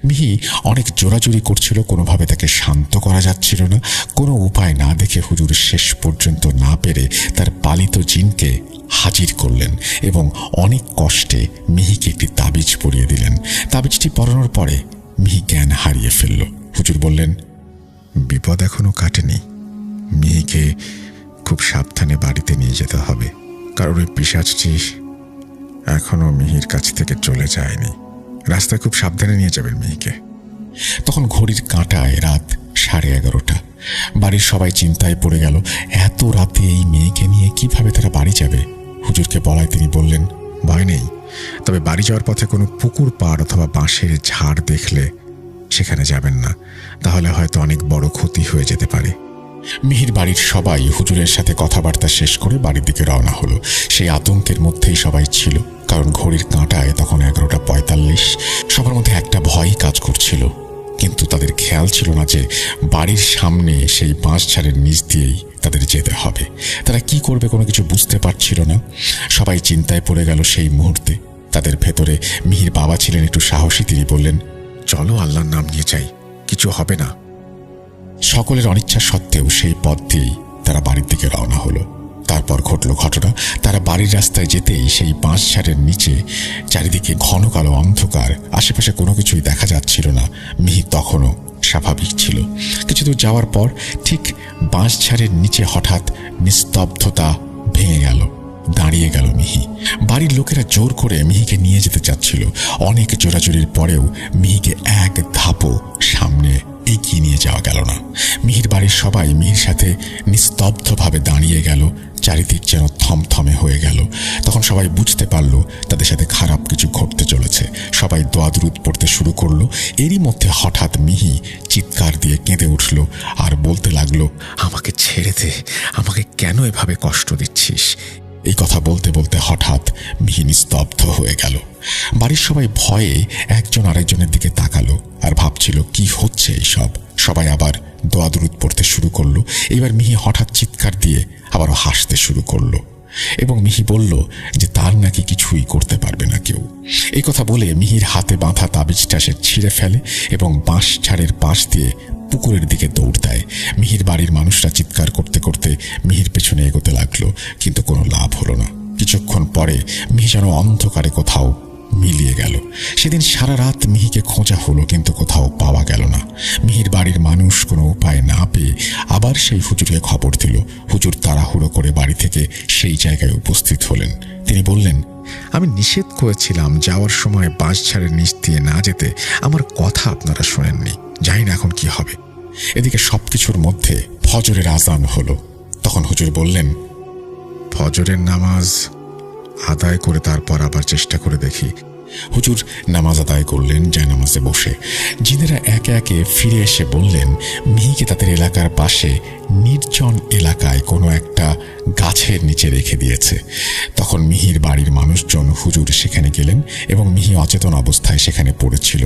মিহি অনেক জোরাজুরি করছিল, কোনোভাবে তাকে শান্ত করা যাচ্ছিল না। কোনো উপায় না দেখে হুজুর শেষ পর্যন্ত না পেরে তার পালিত জিনকে হাজির করলেন এবং অনেক কষ্টে মিহিকে একটি তাবিজ পরিয়ে দিলেন। তাবিজটি পরানোর পরে মিহি জ্ঞান হারিয়ে ফেলল। হুজুর বললেন, বিপদ এখনো কাটেনি, মিহিকে খুব সাবধানে বাড়িতে নিয়ে যেতে হবে, কারণ ওই পিশাচটি এখনো মিহির কাছ থেকে চলে যায়নি। রাস্তায় খুব সাবধানে নিয়ে যাবেন মিহিকে। তখন ঘড়ির কাঁটায় রাত 11:30। বাড়ির সবাই চিন্তায় পড়ে গেল, এত রাতে এই মেয়েকে নিয়ে কিভাবে তারা বাড়ি যাবে। হুজুরকে বলায় তিনি বললেন, ভয় নেই, তবে বাড়ি যাওয়ার পথে কোনো পুকুর পাড় অথবা বাঁশের ঝাড় দেখলে সেখানে যাবেন না, তাহলে হয়তো অনেক বড় ক্ষতি হয়ে যেতে পারে। মিহির বাড়ির সবাই হুজুরের সাথে কথাবার্তা শেষ করে বাড়ির দিকে রওনা হলো। সেই আতঙ্কের মধ্যেই সবাই ছিল, কারণ ঘড়ির কাঁটায় তখন 11:45। সবার মধ্যে একটা ভয়ই কাজ করছিল, কিন্তু তাদের খেয়াল ছিল না যে বাড়ির সামনে সেই বাঁশঝাড়ের নিচ দিয়েই তাদের যেতে হবে। তারা কি করবে কোনো কিছু বুঝতে পারছিল না। সবাই চিন্তায় পড়ে গেল সেই মুহূর্তে। তাদের ভেতরে মিহির বাবা ছিলেন একটু সাহসী। তিনি বললেন, চলো, আল্লাহর নাম নিয়ে যাই, কিছু হবে না। সকলের অনিচ্ছা সত্ত্বেও সেই পথ দিয়েই তারা বাড়ির দিকে রওনা হলো। তারপর ঘটল ঘটনা। তারা বাড়ির রাস্তায় যেতেই সেই বাঁশঝাড়ের নিচে চারিদিকে ঘন কালো অন্ধকার, আশেপাশে কোনো কিছুই দেখা যাচ্ছিল না। মিহি তখনও স্বাভাবিক ছিল। কিছু দূর যাওয়ার পর ঠিক বাঁশঝাড়ের নিচে হঠাৎ নিস্তব্ধতা ভেঙে গেল। দাঁড়িয়ে গেল মিহি। বাড়ির লোকেরা জোর করে মিহিকে নিয়ে যেতে চাচ্ছিল। অনেক জোরাজুরির পরেও মিহিকে এক ধাপও সামনে এগিয়ে নিয়ে যাওয়া গেল না। মিহির বাড়ির সবাই মিহির সাথে নিস্তব্ধভাবে দাঁড়িয়ে গেল। চারিদিক যেন থমথমে হয়ে গেল। তখন সবাই বুঝতে পারল তাদের সাথে খারাপ কিছু ঘটতে চলেছে। সবাই দোয়া দুরূদ পড়তে শুরু করলো। এরই মধ্যে হঠাৎ মিহি চিৎকার দিয়ে কেঁদে উঠল আর বলতে লাগলো, আমাকে ছেড়ে দে, আমাকে কেন এভাবে কষ্ট দিচ্ছিস? এই কথা বলতে বলতে হঠাৎ মিহি নিস্তব্ধ হয়ে গেল। বাড়ির সবাই ভয়ে একজন আরেকজনের দিকে তাকালো আর ভাবছিল কি হচ্ছে এইসব। সবাই আবার দোয়া দুরূদ পড়তে শুরু করলো। এবার মিহি হঠাৎ চিৎকার দিয়ে আবারও হাসতে শুরু করলো এবং মিহি বলল যে তার নাকি কিছুই করতে পারবে না কেউ। এই কথা বলে মিহির হাতে বাঁধা তাবিজটা সে ছিঁড়ে ফেলে এবং বাঁশঝাড়ের পাশ দিয়ে পুকুরের দিকে দৌড় দেয়। মিহির বাড়ির মানুষরা চিৎকার করতে করতে মিহির পেছনে এগোতে লাগলো, কিন্তু কোনো লাভ হলো না। কিছুক্ষণ পরে মিহি যেন অন্ধকারে কোথাও মিলিয়ে গেল। সেদিন সারা রাত মিহিকে খোঁজা হলো, কিন্তু কোথাও পাওয়া গেল না। মিহির বাড়ির মানুষ কোনো উপায় না পেয়ে আবার সেই হুজুরকে খবর দিল। হুজুর তাড়াহুড়ো করে বাড়ি থেকে সেই জায়গায় উপস্থিত হলেন। তিনি বললেন, আমি নিষেধ করেছিলাম যাওয়ার সময় বাঁশঝাড়ের নিচ দিয়ে না যেতে, আমার কথা আপনারা শোনেননি, জানি না এখন কি হবে। এদিকে সবকিছুর মধ্যে ফজরের আজান হলো। তখন হুজুর বললেন, ফজরের নামাজ আদায় করে তারপর আবার চেষ্টা করে দেখি। হুজুর নামাজ আদায় করলেন জায়নামাজে বসে। জিনেরা একে একে ফিরে এসে বললেন মিহিকে তাদের এলাকার পাশে নির্জন এলাকায় কোনো একটা গাছের নিচে রেখে দিয়েছে। তখন মিহির বাড়ির মানুষজন হুজুর সেখানে গেলেন এবং মিহি অচেতন অবস্থায় সেখানে পড়েছিল।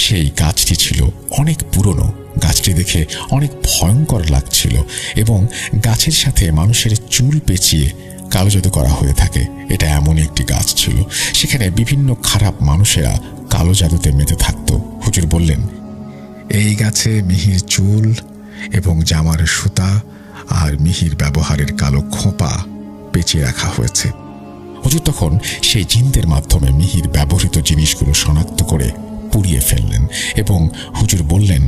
সেই গাছটি ছিল অনেক পুরনো। গাছটি দেখে অনেক ভয়ঙ্কর লাগছিল এবং গাছের সাথে মানুষের চুল পেঁচিয়ে কালো জাদু করা হয়ে থাকে। এটা এমন একটি গাছ ছিল, সেখানে বিভিন্ন খারাপ মানুষেরা কালো জাদুতে মেতে থাকত। হুজুর বললেন, এই গাছে মিহির চুল এবং জামার সুতা আর মিহির ব্যবহারের কালো খোঁপা পেঁচিয়ে রাখা হয়েছে। হুজুর তখন সেই জিনদের মাধ্যমে মিহির ব্যবহৃত জিনিসগুলো শনাক্ত করে পুড়িয়ে ফেললেন এবং হুজুর বললেন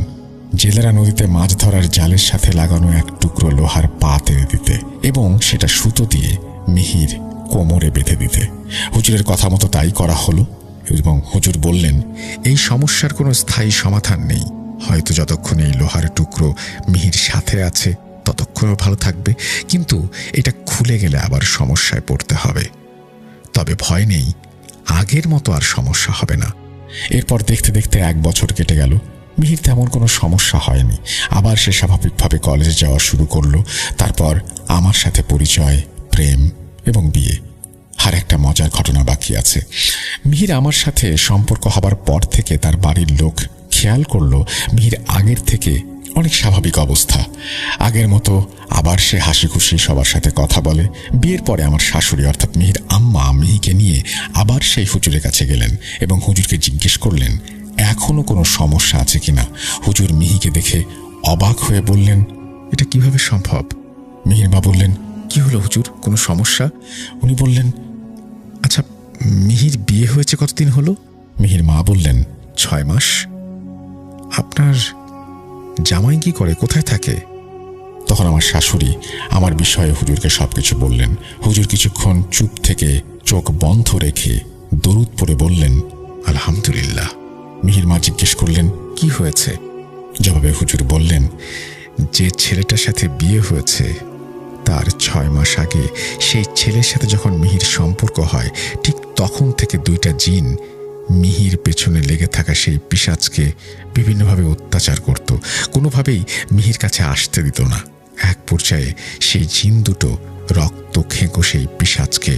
জেলেরা নদীতে মাছ ধরার জালের সাথে লাগানো এক টুকরো লোহার পা টেনে দিতে এবং সেটা সুতো দিয়ে মিহির কোমরে বেঁধে দিতে। হুজুরের কথা মতো তাই করা হলো এবং হুজুর বললেন, এই সমস্যার কোনো স্থায়ী সমাধান নেই, হয়তো যতক্ষণ এই লোহার টুকরো মিহির সাথে আছে ততক্ষণও ভালো থাকবে, কিন্তু এটা খুলে গেলে আবার সমস্যায় পড়তে হবে। তবে ভয় নেই, আগের মতো আর সমস্যা হবে না। এরপর দেখতে দেখতে 1 বছর কেটে গেল। মিহির তেমন কোনো সমস্যা হয়নি। আবার সে স্বাভাবিকভাবে কলেজে যাওয়া শুরু করলো। তারপর আমার সাথে পরিচয়, প্রেম এবং বিয়ে। আর একটা মজার ঘটনা বাকি আছে। মিহির আমার সাথে সম্পর্ক হবার পর থেকে তার বাড়ির লোক খেয়াল করলো মিহির আগের থেকে অনেক স্বাভাবিক অবস্থা। আগের মতো আবার সে হাসি খুশি সবার সাথে কথা বলে। বিয়ের পরে আমার শাশুড়ি অর্থাৎ মিহির আম্মা মিহিকে নিয়ে আবার সেই হুজুরের কাছে গেলেন এবং হুজুরকে জিজ্ঞেস করলেন এখনো কোনো সমস্যা আছে কিনা। হুজুর মিহিকে দেখে অবাক হয়ে বললেন, এটা কিভাবে সম্ভব? মিহির মা বললেন, কি হলো হুজুর, কোনো সমস্যা? উনি বললেন, আচ্ছা মিহির বিয়ে হয়েছে কতদিন হলো? মিহির মা বললেন, 6 মাস। আপনার জামাই কি করে, কোথায় থাকে? তখন আমার শাশুড়ি আমার বিষয়ে হুজুরকে সবকিছু বললেন। হুজুর কিছুক্ষণ চুপ থেকে চোখ বন্ধ রেখে দরুদ পড়ে বললেন, আলহামদুলিল্লাহ। মিহির মা জিজ্ঞেস করলেন, কি হয়েছে? জবাবে হুজুর বললেন, যে ছেলেটার সাথে বিয়ে হয়েছে তার 6 মাস আগে সেই ছেলের সাথে যখন মিহির সম্পর্ক হয়, ঠিক তখন থেকে 2টা জিন মিহির পেছনে লেগে থাকা সেই পিশাচকে বিভিন্নভাবে অত্যাচার করত। কোনোভাবেই মিহির কাছে আসতে দিত না। এক পর্যায়ে সেই জিন দুটো রক্ত খেঁকো সেই পিশাচকে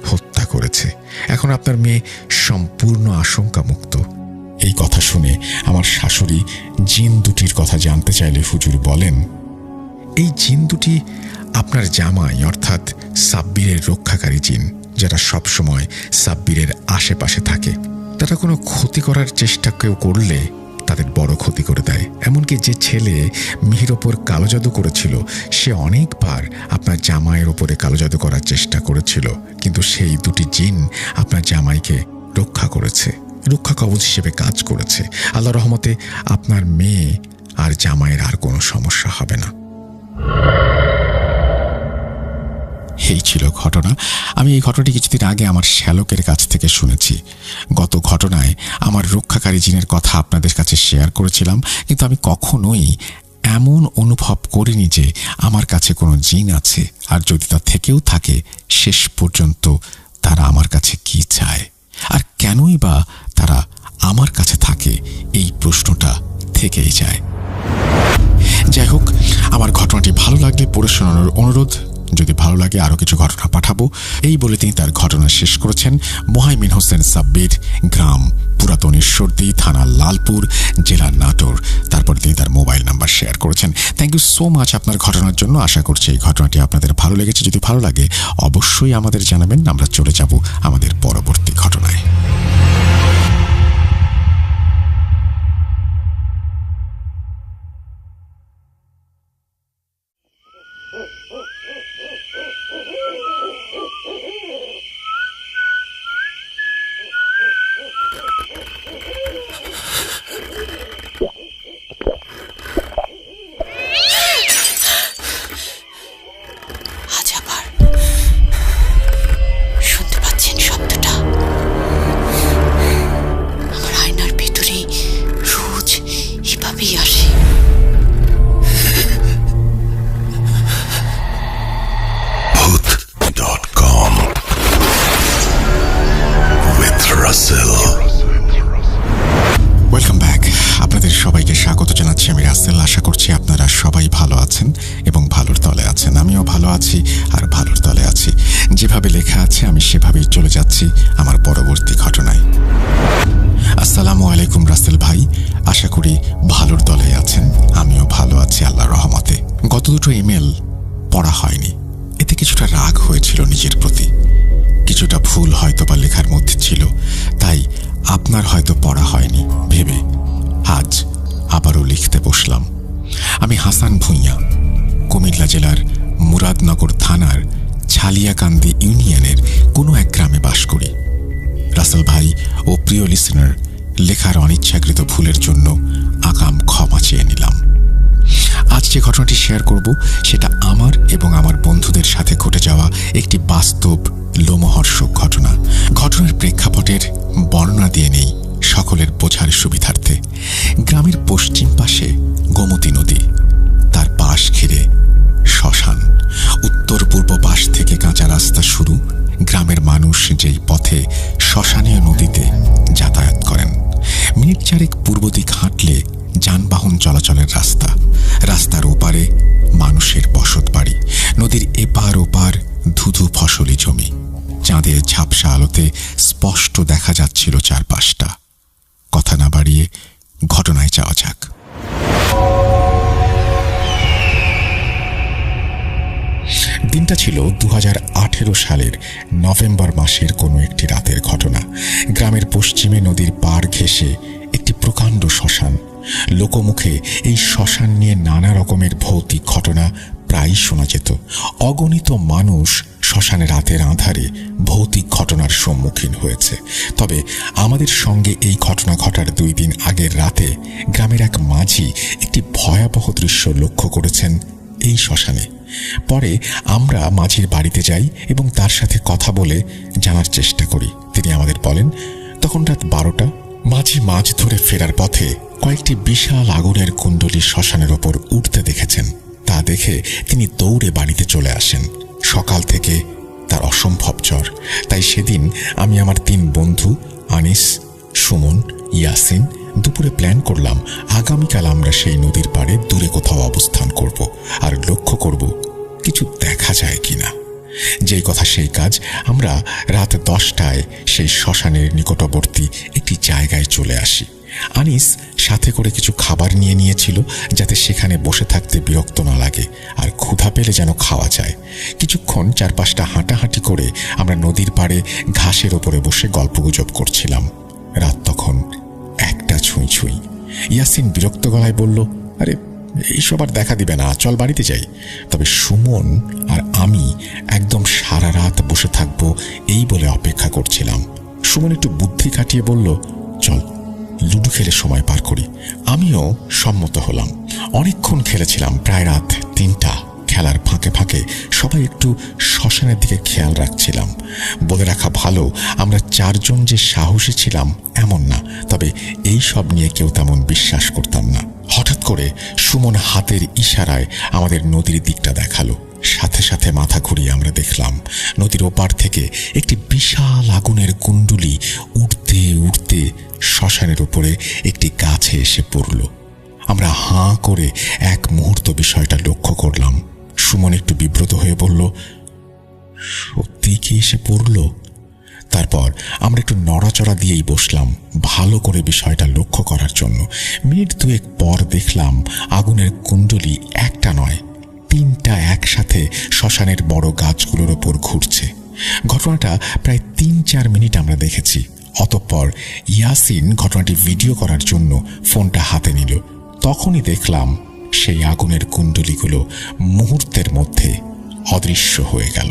হত্যা করেছে। এখন আপনার মেয়ে সম্পূর্ণ আশঙ্কা মুক্ত। এই কথা শুনে আমার শাশুড়ি জিন দুটির কথা জানতে চাইলে হুজুর বলেন, এই জিন দুটি আপনার জামাই অর্থাৎ সাব্বিরের রক্ষাকারী জিন, যারা সবসময় সাব্বিরের আশেপাশে থাকে। তারা কোনো ক্ষতি করার চেষ্টা কেউ করলে তাদের বড় ক্ষতি করে দেয়। এমনকি যে ছেলে মিহির ওপর কালো জাদু করেছিল, সে অনেকবার আপনার জামাইয়ের ওপরে কালো জাদু করার চেষ্টা করেছিল, কিন্তু সেই দুটি জিন আপনার জামাইকে রক্ষা করেছে, রক্ষা কবচ হিসেবে কাজ করেছে। আল্লাহর রহমতে আপনার মেয়ে আর জামাইয়ের আর কোনো সমস্যা হবে না। এই ছিল ঘটনা। আমি এই ঘটনাটি কিছুদিন আগে আমার শ্যালকের কাছ থেকে শুনেছি। গত ঘটনায় আমার রক্ষাকারী জিনের কথা আপনাদের কাছে শেয়ার করেছিলাম, কিন্তু আমি কখনোই এমন অনুভব করিনি যে আমার কাছে কোনো জিন আছে, আর যদি তা থেকেও থাকে শেষ পর্যন্ত তারা আমার কাছে কি চায় আর কেনই বা তারা আমার কাছে থাকে, এই প্রশ্নটা থেকেই যায়। যাই হোক, আমার ঘটনাটি ভালো লাগলে পড়ে শোনানোর অনুরোধ। যদি ভালো লাগে আরও কিছু ঘটনা পাঠাবো, এই বলে তিনি তার ঘটনা শেষ করেছেন। মোহাইমিন হোসেন সাব্বির, গ্রাম পুরাতন ঈশ্বরদী, থানা লালপুর, জেলা নাটোর। তারপর তিনি তার মোবাইল নাম্বার শেয়ার করেছেন। থ্যাংক ইউ সো মাচ আপনার ঘটনার জন্য। আশা করছি এই ঘটনাটি আপনাদের ভালো লেগেছে। যদি ভালো লাগে অবশ্যই আমাদের জানাবেন। আমরা চলে যাব আমাদের পরবর্তী ঘটনায়। Welcome back. আপনাদের সবাইকে স্বাগত জানাচ্ছি আমি রাসেল। আশা করছি আপনারা সবাই ভালো আছেন এবং ভালোর তলে আছেন। আমিও ভালো আছি আর ভালোর তলে আছি। যেভাবে লেখা আছে আমি সেভাবেই চলে যাচ্ছি আমার পরবর্তী ঘটনায়। আসসালামু আলাইকুম রাসেল ভাই, আশা করি ভালোর তলে আছেন। আমিও ভালো আছি আল্লাহর রহমতে। গত 2টো ইমেল পড়া হয়নি, এতে কিছুটা রাগ হয়েছিল নিজের প্রতি। কিছুটা ভুল হয়তো বা লেখার মধ্যে ছিল, তাই আপনার হয়তো পড়া হয়নি ভেবে আজ আবারও লিখতে বসলাম। আমি হাসান ভূঁইয়া, কুমিল্লা জেলার মুরাদনগর থানার ছালিয়াকান্দি ইউনিয়নের কোনো এক গ্রামে বাস করি। রাসেল ভাই ও প্রিয় লিসেনার, লেখার অনিচ্ছাকৃত ভুলের জন্য আগাম ক্ষমা চেয়ে নিলাম। আজ যে ঘটনাটি শেয়ার করব সেটা আমার এবং আমার বন্ধুদের সাথে ঘটে যাওয়া একটি বাস্তব লোমহর্ষক ঘটনা। ঘটনার প্রেক্ষাপটের বর্ণনা দিয়ে নেই সকলের বোঝার সুবিধার্থে। গ্রামের পশ্চিম পাশে গোমতী নদী, তার পাশ ঘিরে শ্মশান। উত্তর পূর্ব পাশ থেকে কাঁচা রাস্তা শুরু। গ্রামের মানুষ যেই পথে শ্মশানীয় নদীতে যাতায়াত করেন, মিনিট 4 পূর্ব দিক হাঁটলে যানবাহন চলাচলের রাস্তা। রাস্তার ওপারে মানুষের বসত বাড়ি। নদীর এপার ওপার ধুধু ফসলি জমি। চাঁদের ঝাপসা আলোতে স্পষ্ট দেখা যাচ্ছিল চারপাশটা। কথা না বাড়িয়ে ঘটনায় যাওয়া যাক। দিনটা ছিল 2018 সালের নভেম্বর মাসের কোনো একটি রাতের ঘটনা। গ্রামের পশ্চিমে নদীর পাড় ঘেঁষে একটি প্রকাণ্ড শ্মশান। লোকমুখে এই শ্মশান নিয়ে নানা রকমের ভৌতিক ঘটনা প্রায় শোনা যেত। অগণিত মানুষ শ্মশানে রাতের আঁধারে ভৌতিক ঘটনার সম্মুখীন হয়েছে। তবে আমাদের সঙ্গে এই ঘটনা ঘটার 2 দিন আগের রাতে গ্রামের এক মাঝি একটি ভয়াবহ দৃশ্য লক্ষ্য করেছেন এই শ্মশানে। পরে আমরা মাঝির বাড়িতে যাই এবং তার সাথে কথা বলে জানার চেষ্টা করি। তিনি আমাদের বলেন, তখন রাত 12টা। মাঝি মাছ ধরে ফেরার পথে কয়েকটি বিশাল আগুনের কুণ্ডলী শ্মশানের ওপর উঠতে দেখেছেন। তা দেখে তিনি দৌড়ে বাড়িতে চলে আসেন। সকাল থেকে তার অসম্ভব জ্বর। তাই সেদিন আমি আমার 3 বন্ধু আনিস, সুমন, ইয়াসিন দুপুরে প্ল্যান করলাম আগামীকাল আমরা সেই নদীর পাড়ে দূরে কোথাও অবস্থান করব আর লক্ষ্য করব কিছু দেখা যায় কিনা। যেই কথা সেই কাজ। আমরা রাত 10টায় সেই শ্মশানের নিকটবর্তী একটি জায়গায় চলে আসি। আনিস সাথে করে কিছু খাবার নিয়ে নিয়েছিল, যাতে সেখানে বসে থাকতে বিরক্ত না লাগে আর ক্ষুধা পেলে যেন খাওয়া যায়। কিছুক্ষণ 4-5টা হাঁটাহাঁটি করে আমরা নদীর পাড়ে ঘাসের ওপরে বসে গল্পগুজব করছিলাম। রাত তখন 1টা ছুঁই ছুঁই। ইয়াসিন বিরক্ত গলায় বলল, আরে এইসব আর দেখা দিবে না, চল বাড়িতে যাই। তবে সুমন আর আমি একদম সারা রাত বসে থাকবো এই বলে অপেক্ষা করছিলাম। সুমন একটু বুদ্ধি খাটিয়ে বলল, চল লুডো খেলে সময় পার করি। আমিও সম্মত হলাম। অনেকক্ষণ খেলেছিলাম, প্রায় রাত 3টা। খেলার ফাঁকে ফাঁকে সবাই একটু শ্মশানের দিকে খেয়াল রাখছিলাম। বলে রাখা ভালো, আমরা 4 জন যে সাহসী ছিলাম এমন না, তবে এই সব নিয়ে কেউ তেমন বিশ্বাস করতাম না। হঠাৎ করে সুমন হাতের ইশারায় আমাদের নদীর দিকটা দেখালো। সাথে সাথে মাথা ঘুরিয়ে আমরা দেখলাম নদীর ওপার থেকে একটি বিশাল আগুনের কুণ্ডলী উঠতে উঠতে শ্মশানের উপরে একটি গাছে এসে পড়ল। আমরা হাঁ করে এক মুহূর্ত বিষয়টা লক্ষ্য করলাম। সুমন একটু বিব্রত হয়ে বলল, সত্যি কি এসে পড়ল? তারপর আমরা একটু নড়াচড়া দিয়েই বসলাম ভালো করে বিষয়টা লক্ষ্য করার জন্য। মিনিট 2 পর দেখলাম আগুনের কুণ্ডলী একটা নয়, 3টা একসাথে শ্মশানের বড় গাছগুলোর ওপর ঘুরছে। ঘটনাটা প্রায় 3-4 মিনিট আমরা দেখেছি। অতঃপর ইয়াসিন ঘটনাটি ভিডিও করার জন্য ফোনটা হাতে নিল। তখনই দেখলাম সেই আগুনের কুণ্ডলীগুলো মুহূর্তের মধ্যে অদৃশ্য হয়ে গেল।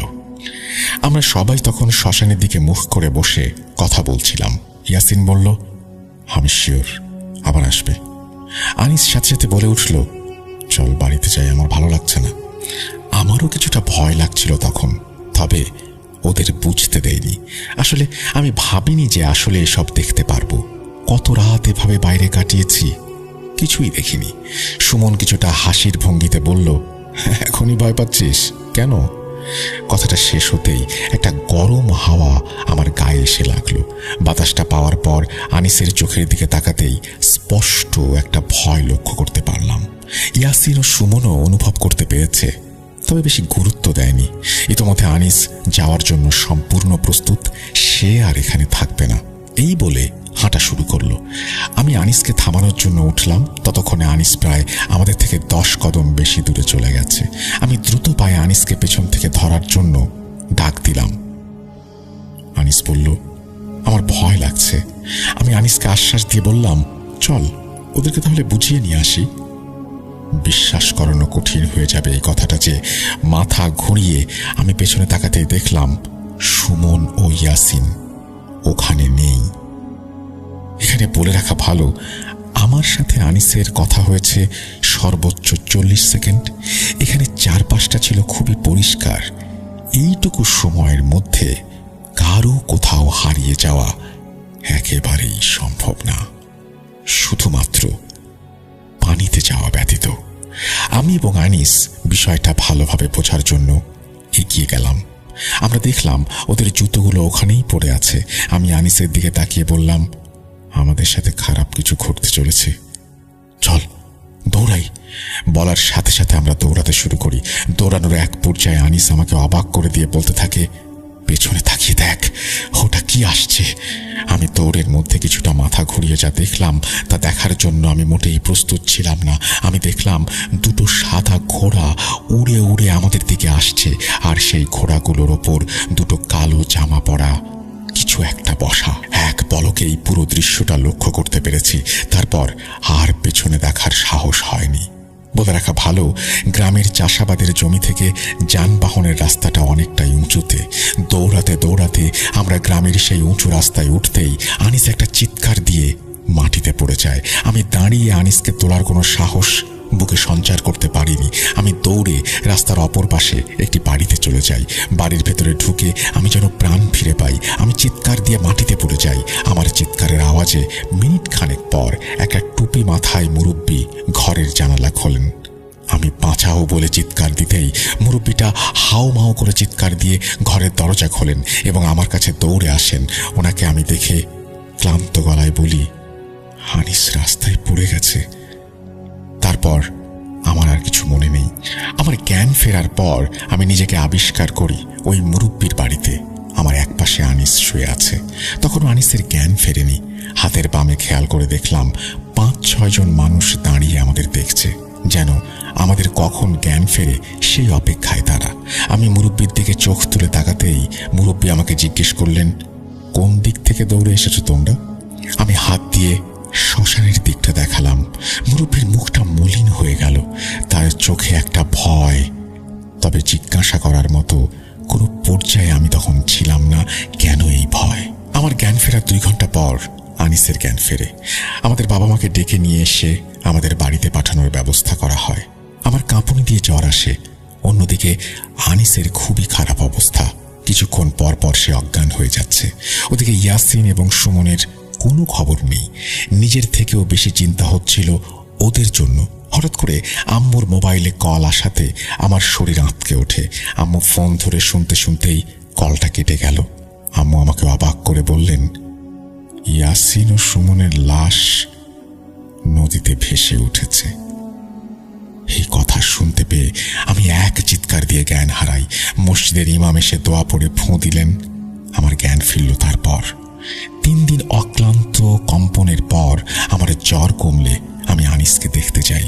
আমরা সবাই তখন শ্মশানের দিকে মুখ করে বসে কথা বলছিলাম। ইয়াসিন বলল, আমি শিওর আবার আসবে। আনিস সাথে সাথে বলে উঠল, চল বাড়িতে যাই, আমার ভালো লাগছে না। আমারও কিছুটা ভয় লাগছিল তখন, তবে ওদের বুঝতে দেয়নি। আসলে আমি ভাবিনি যে আসলে এসব দেখতে পারবো। কত রাত এভাবে বাইরে কাটিয়েছি, কিছুই দেখিনি। সুমন কিছুটা হাসির ভঙ্গিতে বলল, এখনই ভয় পাচ্ছিস কেন? কথাটা শেষ হতেই একটা গরম হাওয়া আমার গায়ে এসে লাগলো। বাতাসটা পাওয়ার পর আনিসের চোখের দিকে তাকাতেই স্পষ্ট একটা ভয় লক্ষ্য করতে পারলাম। ইয়াসিন ও সুমনও অনুভব করতে পেরেছে, তবে বেশি গুরুত্ব দেয়নি। ইতোমধ্যে আনিস যাওয়ার জন্য সম্পূর্ণ প্রস্তুত, সে আর এখানে থাকবে না এই বলে হাঁটা শুরু করলো। আমি আনিসকে থামানোর জন্য উঠলাম। ততক্ষণে আনিস প্রায় আমাদের থেকে 10 কদম বেশি দূরে চলে গেছে। আমি দ্রুত পায়ে আনিসকে পেছন থেকে ধরার জন্য ডাক দিলাম। আনিস বলল, আমার ভয় লাগছে। আমি আনিসকে আশ্বাস দিয়ে বললাম, চল ওদেরকে তাহলে বুঝিয়ে নিয়ে আসি। বিশ্বাস করানো কঠিন হয়ে যাবে এই কথাটা যে মাথা ঘুরিয়ে আমি পেছনে তাকাতেই দেখলাম সুমন ও ইয়াসিন ওখানে নেই। এখানে বলে রাখা ভালো, আমার সাথে আনিসের কথা হয়েছে সর্বোচ্চ 40 সেকেন্ড। এখানে চারপাশটা ছিল খুবই পরিষ্কার। এইটুকু সময়ের মধ্যে কারো কোথাও হারিয়ে যাওয়া একেবারেই সম্ভব না, শুধুমাত্র পানিতে যাওয়া ব্যতীত। আমি এবং আনিস বিষয়টা ভালোভাবে বোঝার জন্য এগিয়ে গেলাম। আমরা দেখলাম ওদের জুতোগুলো ওখানেই পড়ে আছে। আমি আনিসের দিকে তাকিয়ে বললাম, আমাদের সাথে খারাপ কিছু ঘটতে চলেছে, চল দৌড়াই। বলার সাথে সাথে আমরা দৌড়াতে শুরু করি। দৌড়ানোর এক পর্যায়ে আনিস আমাকে অবাক করে দিয়ে বলতে থাকে, পেছনে তাকিয়ে দেখ, ওটা কি আসছে। আমি দৌড়ের মধ্যে কিছুটা মাথা ঘুরিয়ে যা দেখলাম তা দেখার জন্য আমি মোটেই প্রস্তুত ছিলাম না। আমি দেখলাম 2টো সাদা ঘোড়া উড়ে উড়ে আমাদের দিকে আসছে, আর সেই ঘোড়াগুলোর ওপর 2টো কালো জামা পরা কিছু একটা বসা। এক পলকেই পুরো দৃশ্যটা লক্ষ্য করতে পেরেছি। তারপর আর পেছনে দেখার সাহস হয়নি। বলে রাখা ভালো, গ্রামের চাষাবাদের জমি থেকে যানবাহনের রাস্তাটা অনেকটাই উঁচুতে। দৌড়াতে দৌড়াতে আমরা গ্রামের সেই উঁচু রাস্তায় উঠতেই আনিস একটা চিৎকার দিয়ে মাটিতে পড়ে যায়। আমি দাঁড়িয়ে আনিসকে তোলার কোনো সাহস বুকে সঞ্চার করতে পারিনি। আমি দৌড়ে রাস্তার অপর পাশে একটি বাড়িতে চলে যাই। বাড়ির ভেতরে ঢুকে আমি যেন প্রাণ ফিরে পাই। আমি চিৎকার দিয়ে মাটিতে পড়ে যাই। আমার চিৎকারের আওয়াজে মিনিট খানেক পর একটা টুপি মাথায় মুরব্বি ঘরের জানালা খোলেন। আমি বাঁচাও বলে চিৎকার দিতেই মুরব্বিটা হাও মাও করে চিৎকার দিয়ে ঘরের দরজা খোলেন এবং আমার কাছে দৌড়ে আসেন। ওনাকে আমি দেখে ক্লান্ত গলায় বলি, আনিস রাস্তায় পড়ে গেছে। তারপর আমার আর কিছু মনে নেই। আমার জ্ঞান ফেরার পর আমি নিজেকে আবিষ্কার করি ওই মুরব্বির বাড়িতে। আমার একপাশে আনিস শুয়ে আছে। তখনও আনিসের জ্ঞান ফেরেনি। হাতের বামে খেয়াল করে দেখলাম 5-6 জন মানুষ দাঁড়িয়ে আমাদের দেখছে, যেন আমাদের কখন জ্ঞান ফেরে সেই অপেক্ষায় তারা। আমি মুরব্বির দিকে চোখ তুলে তাকাতেই মুরব্বি আমাকে জিজ্ঞেস করলেন, কোন দিক থেকে দৌড়ে এসেছো তোমরা? আমি হাত দিয়ে শ্মশানের দিকটা দেখালাম। মুরব্বির মুখটা মলিন হয়ে গেল। তার চোখে একটা ভয়, তবে জিজ্ঞাসা করার মতো কোনো পর্যায়ে আমি তখন ছিলাম না। কেন এই ভয়? আমার জ্ঞান ফেরার 2 ঘন্টা পর আনিসের জ্ঞান ফেরে। আমাদের বাবা মাকে ডেকে নিয়ে এসে আমাদের বাড়িতে পাঠানোর ব্যবস্থা করা হয়। আমার কাঁপুনি দিয়ে জ্বর আসে। অন্যদিকে আনিসের খুবই খারাপ অবস্থা। কিছুক্ষণ পর পর সে অজ্ঞান হয়ে যাচ্ছে। ওদিকে ইয়াসিন এবং সুমনের কোনো খবর নেই। নিজের থেকেও বেশি চিন্তা হচ্ছিল ওদের জন্য। হঠাৎ করে আম্মুর মোবাইলে কল আসাতে আমার শরীর আঁতকে ওঠে। আম্মু ফোন ধরে শুনতে শুনতেই কলটা কেটে গেল। আম্মু আমাকে অবাক করে বললেন, ইয়াসিন ও সুমনের লাশ নদীতে ভেসে উঠেছে। এই কথা শুনতে পেয়ে আমি এক চিৎকার দিয়ে জ্ঞান হারাই। মসজিদের ইমাম এসে দোয়া পড়ে ফোঁ দিলেন। আমার জ্ঞান ফিরল। তারপর 3 দিন অক্লান্ত কম্পনের পর আমার জ্বর কমলে আমি আনিসকে দেখতে যাই।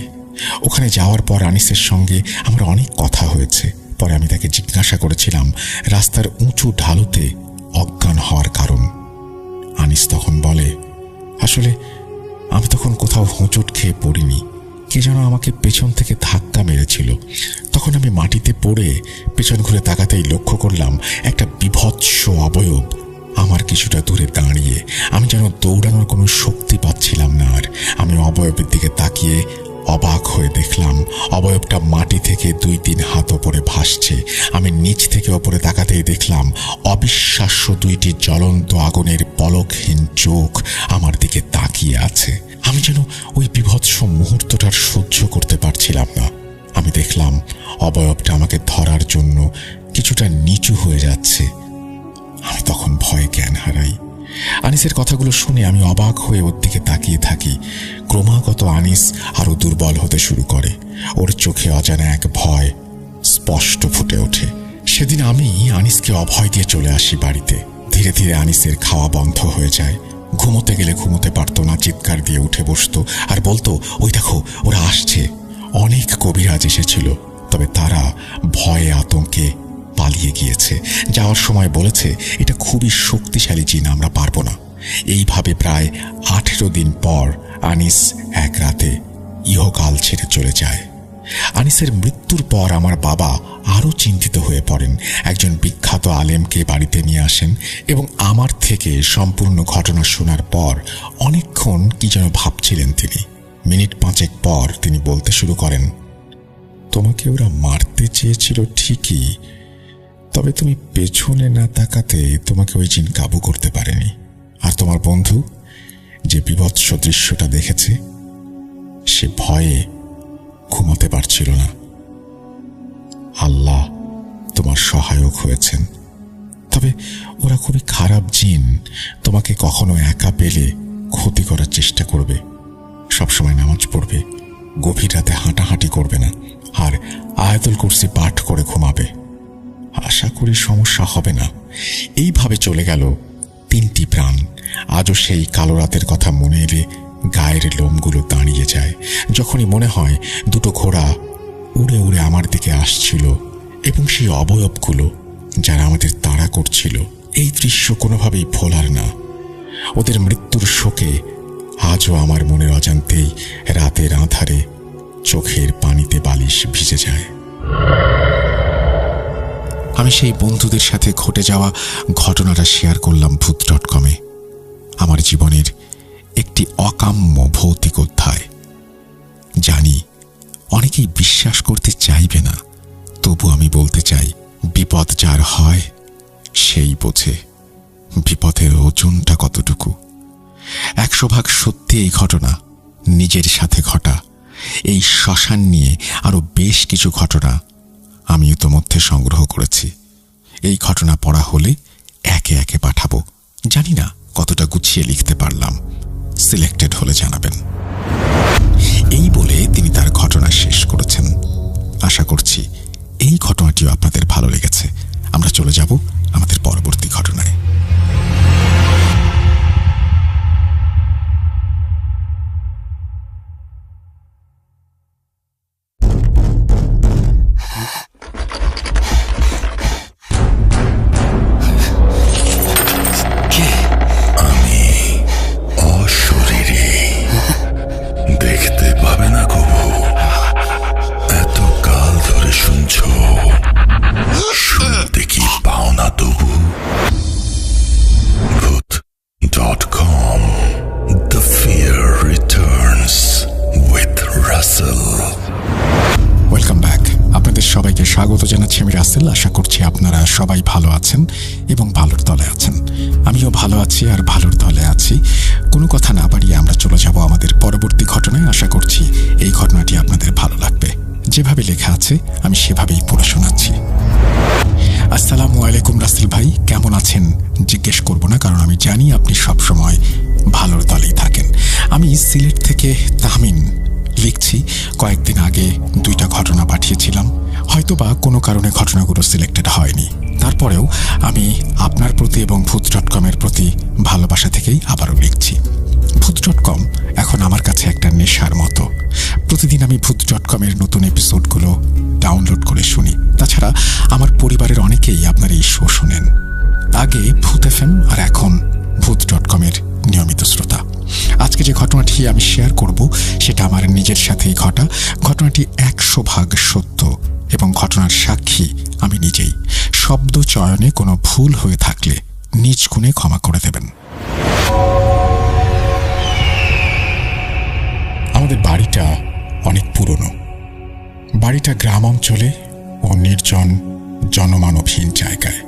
ওখানে যাওয়ার পর আনিসের সঙ্গে আমার অনেক কথা হয়েছে। পরে আমি তাকে জিজ্ঞাসা করেছিলাম রাস্তার উঁচু ঢালুতে অজ্ঞান হওয়ার কারণ। আনিস তখন বলে, আসলে আমি তখন কোথাও হোঁচট খেয়ে পড়িনি। কে যেন আমাকে পেছন থেকে ধাক্কা মেরেছিল। তখন আমি মাটিতে পড়ে পেছন ঘুরে তাকাতেই লক্ষ্য করলাম একটা বিভৎস অবয়ব আমার কিছুটা দূরে দাঁড়িয়ে। আমি যেন দৌড়ানোর কোনো শক্তি পাচ্ছিলাম না। আর আমি অবয়বের দিকে তাকিয়ে অবাক হয়ে দেখলাম অবয়বটা মাটি থেকে 2-3 হাত ওপরে ভাসছে। আমি নিচ থেকে ওপরে তাকাতেই দেখলাম অবিশ্বাস্য 2টি জ্বলন্ত আগুনের পলকহীন চোখ আমার দিকে তাকিয়ে আছে। আমি যেন ওই বিভৎস মুহূর্তটার সহ্য করতে পারছিলাম না। আমি দেখলাম অবয়বটা আমাকে ধরার জন্য কিছুটা নিচু হয়ে যাচ্ছে। আমি তখন ভয়ে জ্ঞান হারাই। আনিসের কথাগুলো শুনে আমি অবাক হয়ে ওর দিকে তাকিয়ে থাকি। ক্রমাগত আনিস আরো দুর্বল হতে শুরু করে। ওর চোখে অজানা এক ভয় স্পষ্ট ফুটে ওঠে। সেদিন আমি আনিসকে অভয় দিয়ে চলে আসি বাড়িতে। ধীরে ধীরে আনিসের খাওয়া বন্ধ হয়ে যায়। ঘুমোতে গেলে ঘুমোতে পারতো না। চিৎকার দিয়ে উঠে বসতো আর বলতো, ওই দেখো ওরা আসছে। অনেক কবিরাজ এসেছিল, তবে তারা ভয়ে আতঙ্কে পালিয়ে গিয়েছে। যাওয়ার সময় বলেছে এটা খুবই শক্তিশালী জিন, আমরা পারবো না। এইভাবে প্রায় 18 দিন পর আনিস এক রাতে ইহকাল ছেড়ে চলে যায়। আনিসের মৃত্যুর পর আমার বাবা আরো চিন্তিত হয়ে পড়েন। একজন বিখ্যাত আলেমকে বাড়িতে নিয়ে আসেন এবং আমার থেকে সম্পূর্ণ ঘটনা শোনার পর অনেকক্ষণ কি যেন ভাবছিলেন তিনি। মিনিট 5 পর তিনি বলতে শুরু করেন, তোমাকে ওরা মারতে চেয়েছিল ঠিকই, তবে তুমি পেছনে না তাকাতে তোমাকে ওই জিন কাবু করতে পারেনি। আর তোমার বন্ধু যে বিভৎস দৃশ্যটা দেখেছে, সে ভয়ে ঘুমাতে পারছিল না। আল্লাহ তোমার সহায়ক হয়েছেন। তবে ওরা খুবই খারাপ জিন। তোমাকে কখনো একা পেলে ক্ষতি করার চেষ্টা করবে। সবসময় নামাজ পড়বে, গভীর রাতে হাঁটাহাঁটি করবে না, আর আয়াতুল কুরসি পাঠ করে ঘুমাবে। আশা করি সমস্যা হবে না। এইভাবে চলে গেল 3টি প্রাণ। আজও সেই কালো রাতের কথা মনে এলে গায়ের লোমগুলো দাঁড়িয়ে যায়। যখনই মনে হয় 2টো ঘোড়া উড়ে উড়ে আমার দিকে আসছিল এবং সেই অবয়বগুলো যারা আমাদের তাড়া করছিল, এই দৃশ্য কোনোভাবেই ভোলার না। ওদের মৃত্যুর শোকে আজও আমার মনের অজান্তেই রাতের আঁধারে চোখের পানিতে বালিশ ভিজে যায়। আমি সেই বন্ধুদের সাথে ঘটে যাওয়া ঘটনাটা শেয়ার করলাম ভূত.com-এ। আমার জীবনের একটি অকাম্য ভৌতিক অধ্যায়। জানি অনেকেই বিশ্বাস করতে চাইবে না, তবু আমি বলতে চাই, বিপদ যার হয় সেই বোঝে বিপদের ওজনটা কতটুকু। 100% সত্যি এই ঘটনা, নিজের সাথে ঘটা। এই শ্মশান নিয়ে আরো বেশ কিছু ঘটনা আমি ইতোমধ্যে সংগ্রহ করেছি। এই ঘটনা পড়া হলে একে একে পাঠাবো। জানি না কতটা গুছিয়ে লিখতে পারলাম, সিলেক্টেড হলে জানাবেন। এই বলে তিনি তার ঘটনা শেষ করেছেন। আশা করছি এই ঘটনাটিও আপনাদের ভালো লেগেছে। আমরা চলে যাব আমাদের পরবর্তী ঘটনায়। আমি অশরীরী, দেখতে পাবে না কবু। এত কাল ধরে শুনছো, শুনতে কি পাও না তবু? ভূত.com, The Fear Returns with Russell. Welcome back. আপনাদের সবাইকে স্বাগত জানাচ্ছি আমি রাসেল। আশা করছি আপনারা সবাই ভালো আছেন এবং ভালোর দলে আছেন। আমিও ভালো আছি আর ভালোর দলে আছি। কোনো কথা না বাড়িয়ে আমরা চলে যাব আমাদের পরবর্তী ঘটনায়। আশা করছি এই ঘটনাটি আপনাদের ভালো লাগবে। যেভাবে লেখা আছে আমি সেভাবেই পড়ে শোনাচ্ছি। আসসালামু আলাইকুম রাসেল ভাই, কেমন আছেন জিজ্ঞেস করব না, কারণ আমি জানি আপনি সবসময় ভালোর দলেই থাকেন। আমি সিলেট থেকে তাহমিন লিখছি। কয়েকদিন আগে 2টা ঘটনা পাঠিয়েছিলাম, হয়তোবা কোনো কারণে ঘটনাগুলো সিলেক্টেড হয়নি। তারপরেও আমি আপনার প্রতি এবং ভূত.com-এর প্রতি ভালোবাসা থেকেই আবারও লিখছি। ভূত.com এখন আমার কাছে একটা নেশার মতো। প্রতিদিন আমি ভূত.com-এর নতুন এপিসোডগুলো ডাউনলোড করে শুনি। তাছাড়া আমার পরিবারের অনেকেই আপনার এই শো শোনেন। আগে ভূত FM আর এখন ভূত.com-এর নিয়মিত শ্রোতা। আজকে যে ঘটনাটি আমি শেয়ার করব সেটা আমার নিজের সাথেই ঘটা। ঘটনাটি 100% সত্য এবং ঘটনার সাক্ষী আমি নিজেই। শব্দ চয়নে কোনো ভুল হয়ে থাকলে নিজ গুণে ক্ষমা করে দেবেন। আমাদের বাড়িটা অনেক পুরনো। বাড়িটা গ্রাম অঞ্চলে ও নির্জন জনমানবহীন জায়গায়।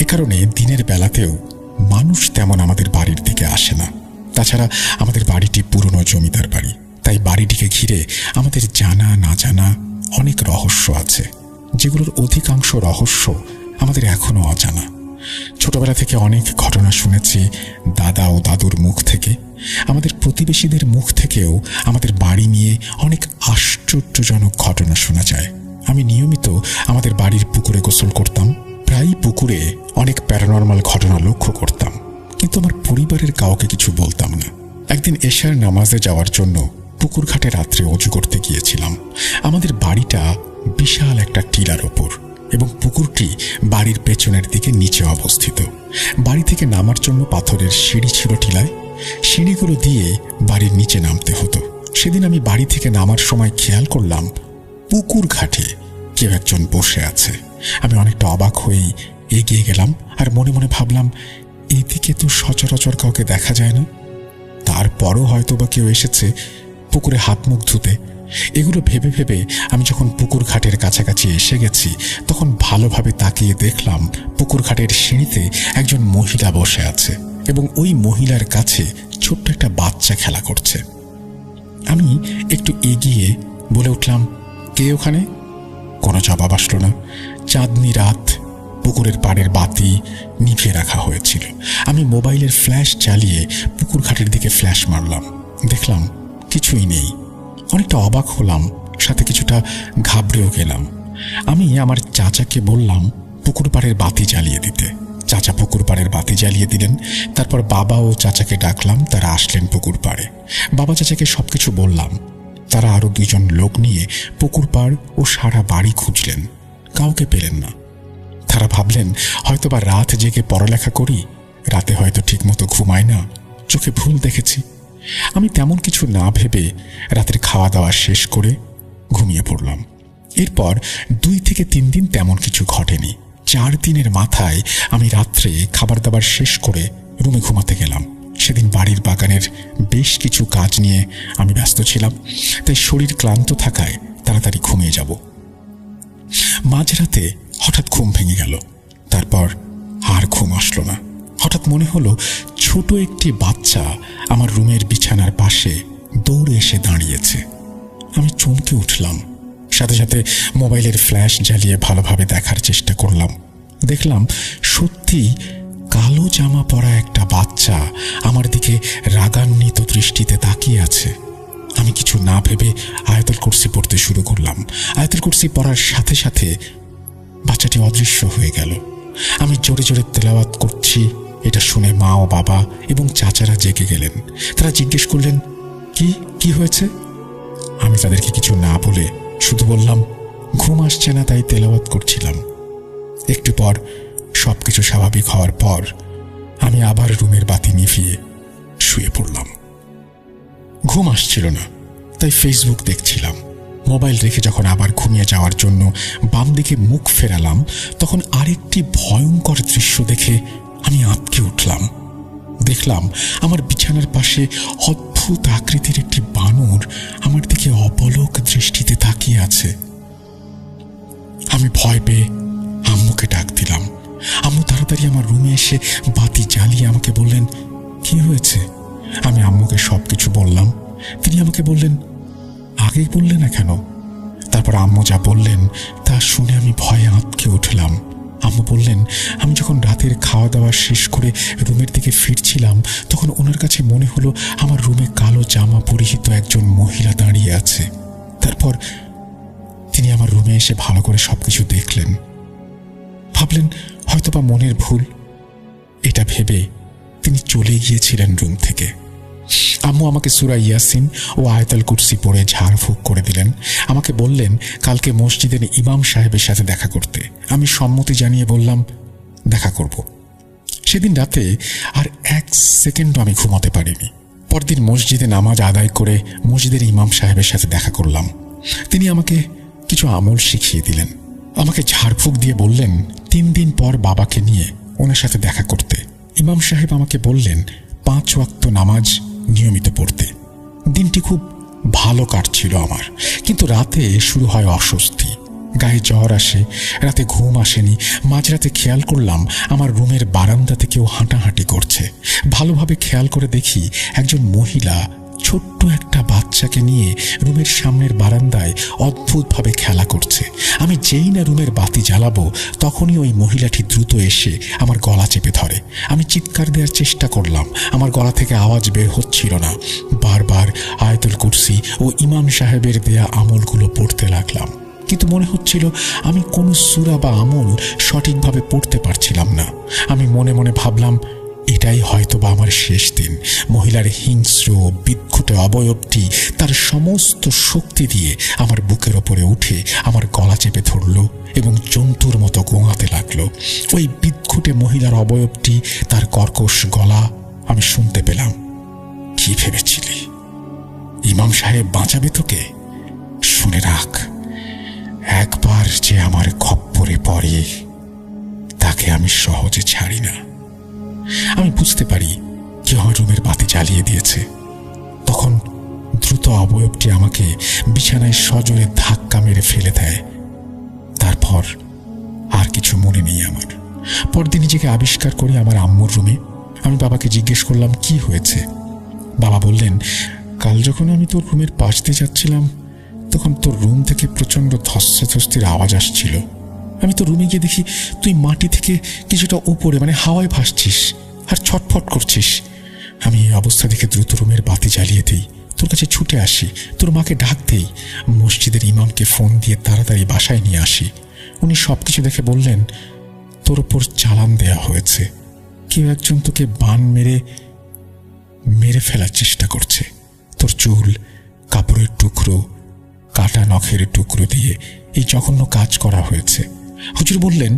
এ কারণে দিনের বেলাতেও মানুষ তেমন আমাদের বাড়ির দিকে আসে না। তাছাড়া আমাদের বাড়িটি পুরনো জমিদার বাড়ি, তাই বাড়িটিকে ঘিরে আমাদের জানা না জানা অনেক রহস্য আছে, যেগুলোর অধিকাংশ রহস্য আমাদের এখনো অজানা। ছোটবেলা থেকে অনেক ঘটনা শুনেছি দাদা ও দাদুর মুখ থেকে। আমাদের প্রতিবেশীদের মুখ থেকেও আমাদের বাড়ি নিয়ে অনেক আশ্চর্যজনক ঘটনা শোনা যায়। আমি নিয়মিত আমাদের বাড়ির পুকুরে গোসল করতাম। প্রায় পুকুরে অনেক প্যারানরমাল ঘটনা লক্ষ্য করতাম, কিন্তু আমার পরিবারের কাউকে কিছু বলতাম না। একদিন এশার নামাজে যাওয়ার জন্য পুকুর ঘাটে রাত্রে অজু করতে গিয়েছিলাম। আমাদের বাড়িটা বিশাল একটা টিলার ওপর এবং পুকুরটি বাড়ির পেছনের দিকে নিচে অবস্থিত। বাড়ি থেকে নামার জন্য পাথরের সিঁড়ি ছিল টিলায়। সিঁড়িগুলো দিয়ে বাড়ির নিচে নামতে হতো। সেদিন আমি বাড়ি থেকে নামার সময় খেয়াল করলাম পুকুর ঘাটে কেউ একজন বসে আছে। আমি অনেকটা অবাক হয়েই এগিয়ে গেলাম আর মনে মনে ভাবলাম, এদিকে তো সচরাচর কাউকে দেখা যায় না। তারপরও হয়তো বা কেউ এসেছে পুকুরে হাত মুখ ধুতে। এগুলো ভেবে ভেবে আমি যখন পুকুর ঘাটের কাছাকাছি এসে গেছি, তখন ভালোভাবে তাকিয়ে দেখলাম পুকুর ঘাটের সিঁড়িতে একজন মহিলা বসে আছে এবং ওই মহিলার কাছে ছোট্ট একটা বাচ্চা খেলা করছে। আমি একটু এগিয়ে বলে উঠলাম, কে ওখানে? কোনো জবাব আসলো না। চাঁদনি রাত, পুকুরের পাড়ের বাতি নিভিয়ে রাখা হয়েছিল। আমি মোবাইলের ফ্ল্যাশ চালিয়ে পুকুর ঘাটের দিকে ফ্ল্যাশ মারলাম। দেখলাম কিছুই নেই। অনেকটা অবাক হলাম, সাথে কিছুটা ঘাবড়েও গেলাম। আমি আমার চাচাকে বললাম পুকুর পাড়ের বাতি জ্বালিয়ে দিতে। চাচা পুকুর পাড়ের বাতি জ্বালিয়ে দিলেন। তারপর বাবা ও চাচাকে ডাকলাম, তারা আসলেন পুকুর পাড়ে। বাবা চাচাকে সবকিছু বললাম। তারা আরো 2 জন লোক নিয়ে পুকুর পাড় ও সারা বাড়ি খুঁজলেন, কাউকে পেলেন না। তারা ভাবলেন হয়তোবা রাত জেগে পড়ালেখা করি, রাতে হয়তো ঠিক মতো ঘুমায় না, চোখে ভুল দেখেছি। আমি তেমন কিছু না ভেবে রাতের খাওয়া দাওয়া শেষ করে ঘুমিয়ে পড়লাম। এরপর 2 থেকে 3 দিন তেমন কিছু ঘটেনি। 4 দিনের মাথায় আমি রাত্রে খাবার দাবার শেষ করে রুমে ঘুমাতে গেলাম। সেদিন বাড়ির বাগানের বেশ কিছু কাজ নিয়ে আমি ব্যস্ত ছিলাম, তাই শরীর ক্লান্ত থাকায় তাড়াতাড়ি ঘুমিয়ে যাব। মাঝরাতে হঠাৎ ঘুম ভেঙে গেল। তারপর আর ঘুম আসলো না। হঠাৎ মনে হলো ছোট একটি বাচ্চা আমার রুমের বিছানার পাশে দৌড়ে এসে দাঁড়িয়েছে। আমি চমকে উঠলাম। সাথে সাথে মোবাইলের ফ্ল্যাশ জ্বালিয়ে ভালোভাবে দেখার চেষ্টা করলাম। দেখলাম সত্যি কালো জামা পরা একটা বাচ্চা আমার দিকে রাগান্বিত দৃষ্টিতে তাকিয়ে আছে। আমি কিছু না ভেবে আয়াতুল কুরসি পড়তে শুরু করলাম। আয়াতুল কুরসি পড়ার সাথে সাথে বাচ্চাটি অদৃশ্য হয়ে গেল। আমি জোরে জোরে তেলাওয়াত করছি। এটা শুনে মা ও বাবা এবং চাচারা জেগে গেলেন। তারা জিজ্ঞেস করলেন, কি হয়েছে? আমি তাদেরকে কিছু না বলে শুধু বললাম, ঘুম আসছে না, তাই তেলাওয়াত করছিলাম। একটু পর সবকিছু স্বাভাবিক হওয়ার পর আমি আবার রুমের বাতি নিভিয়ে শুয়ে পড়লাম। ঘুম আসছিল না, তাই ফেসবুক দেখছিলাম। মোবাইল রেখে যখন আবার ঘুমিয়ে যাওয়ার জন্য বাম দিকে মুখ ফেরালাম, তখন আরেকটি ভয়ঙ্কর দৃশ্য দেখে আমি আঁতকে উঠলাম। দেখলাম আমার বিছানার পাশে অদ্ভুত আকৃতির একটি বানর আমার দিকে অপলক দৃষ্টিতে তাকিয়ে আছে। আমি ভয় পেয়ে আম্মুকে ডাক দিলাম। আম্মু তাড়াতাড়ি আমার রুমে এসে বাতি জ্বালিয়ে আমাকে বললেন, কি হয়েছে? আমি আম্মুকে সবকিছু বললাম। তিনি আমাকে বললেন, আগে বললে না কেন? তারপর আম্মু যা বললেন তা শুনে আমি ভয়ে আঁতকে উঠলাম। আম্মু বললেন, আমি যখন রাতের খাওয়া দাওয়া শেষ করে রুমের দিকে ফিরছিলাম, তখন ওনার কাছে মনে হলো আমার রুমে কালো জামা পরিহিত একজন মহিলা দাঁড়িয়ে আছে। তারপর তিনি আমার রুমে এসে ভালো করে সবকিছু দেখলেন। ভাবলেন হয়তোবা মনের ভুল। এটা ভেবে তিনি চলে গিয়েছিলেন রুম থেকে। আম্মু আমাকে সূরা ইয়াসিন ও আয়াতুল কুরসি পড়ে ঝাড়ফুঁক করে দিলেন। আমাকে বললেন কালকে মসজিদের ইমাম সাহেবের সাথে দেখা করতে। আমি সম্মতি জানিয়ে বললাম, দেখা করব। সেদিন রাতে আর 1 সেকেন্ডও আমি ঘুমাতে পারিনি। পরদিন মসজিদে নামাজ আদায় করে মসজিদের ইমাম সাহেবের সাথে দেখা করলাম। তিনি আমাকে কিছু আমল শিখিয়ে দিলেন। আমাকে ঝাড়ফুঁক দিয়ে বললেন 3 দিন পর বাবাকে নিয়ে ওনার সাথে দেখা করতে। ইমাম সাহেব আমাকে বললেন 5 ওয়াক্ত নামাজ নিয়মিত পড়তে। দিনটি খুব ভালো কাটছিল আমার, কিন্তু রাতে শুরু হয় অস্বস্তি। গায়ে জ্বর আসে, রাতে ঘুম আসেনি। মাঝরাতে খেয়াল করলাম আমার রুমের বারান্দাতে কেউ হাঁটাহাঁটি করছে। ভালোভাবে খেয়াল করে দেখি একজন মহিলা ছোট্ট একটা বাচ্চাকে নিয়ে রুমের সামনের বারান্দায় অদ্ভুতভাবে খেলা করছে। আমি যেই না রুমের বাতি জ্বালাবো, তখনই ওই মহিলাটি দ্রুত এসে আমার গলা চেপে ধরে। আমি চিৎকার দেওয়ার চেষ্টা করলাম, আমার গলা থেকে আওয়াজ বের হচ্ছিল না। বারবার আয়াতুল কুরসি ও ইমাম সাহেবের দেয়া আমলগুলো পড়তে লাগলাম, কিন্তু মনে হচ্ছিল আমি কোনো সূরা বা আমল সঠিকভাবে পড়তে পারছিলাম না। আমি মনে মনে ভাবলাম, এটাই হয়তোবা আমার শেষ দিন। মহিলার হিংস্র বিদ্ঘুটে অবয়বটি তার সমস্ত শক্তি দিয়ে আমার বুকের ওপরে উঠে আমার গলা চেপে ধরল এবং জন্তুর মতো গোঙাতে লাগলো। ওই বিদ্ঘুটে মহিলার অবয়বটি, তার কর্কশ গলা আমি শুনতে পেলাম। কি ভেবেছিলি ইমাম সাহেব বাঁচাবে তোকে? শুনে রাখ, একবার যে আমার খপ্পরে পড়ে তাকে আমি সহজে ছাড়ি না। আমি বুঝতে পারি কেউ আমার রুমের বাতি জ্বালিয়ে দিয়েছে। তখন দ্রুত অবয়বটি আমাকে বিছানায় সজোরে ধাক্কা মেরে ফেলে দেয়। তারপর আর কিছু মনে নেই আমার। পরদিন নিজেকে আবিষ্কার করি আমার আম্মুর রুমে। আমি বাবাকে জিজ্ঞেস করলাম কি হয়েছে। বাবা বললেন, কাল যখন আমি তোর রুমের পাশ দিয়ে যাচ্ছিলাম, তখন তোর রুম থেকে প্রচন্ড ধস্তাধস্তির আওয়াজ আসছিল। আমি তো রুমে গিয়ে দেখি তুই মাটি থেকে কিছুটা উপরে, হাওয়ায় ভাসছিস আর ছটফট করছিস। আমি এই অবস্থা দেখে দ্রুত রুমের বাতি জ্বালিয়ে দিই, তোর কাছে ছুটে আসি, তোর মাকে ডাক দেই, মসজিদের ইমামকে ফোন দিয়ে তাড়াতাড়ি বাসায় নিয়ে আসি। উনি সবকিছু দেখে বললেন, তোর ওপর চালান দেয়া হয়েছে। কেউ একজন তোকে বান মেরে ফেলার চেষ্টা করছে। তোর চুল, কাপড়ের টুকরো, কাটা নখের টুকরো দিয়ে এই জঘন্য কাজ করা হয়েছে। হুজুর বললেন,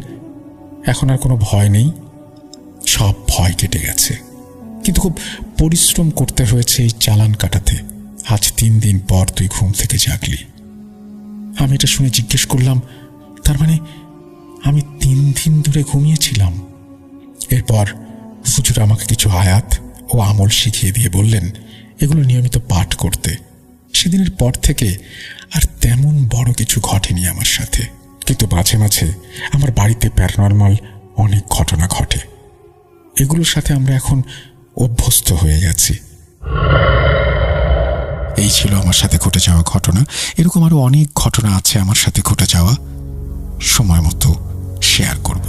এখন আর কোনো ভয় নেই, সব ভয় কেটে গেছে। কিন্তু খুব পরিশ্রম করতে হয়েছে এই চালান কাটাতে। আজ 3 দিন পর তুই ঘুম থেকে জাগলি। আমি এটা শুনে জিজ্ঞেস করলাম, তার মানে আমি 3 দিন ধরে ঘুমিয়েছিলাম? এরপর হুজুর আমাকে কিছু আয়াত ও আমল শিখিয়ে দিয়ে বললেন এগুলো নিয়মিত পাঠ করতে। সেদিনের পর থেকে আর তেমন বড় কিছু ঘটেনি আমার সাথে, কিন্তু মাঝে মাঝে আমার বাড়িতে প্যারানরমাল অনেক ঘটনা ঘটে। এগুলোর সাথে আমরা এখন অভ্যস্ত হয়ে গেছি। এই ছিল আমার সাথে ঘটে যাওয়া ঘটনা। এরকম আরো অনেক ঘটনা আছে আমার সাথে ঘটে যাওয়া, সময় মতো শেয়ার করব।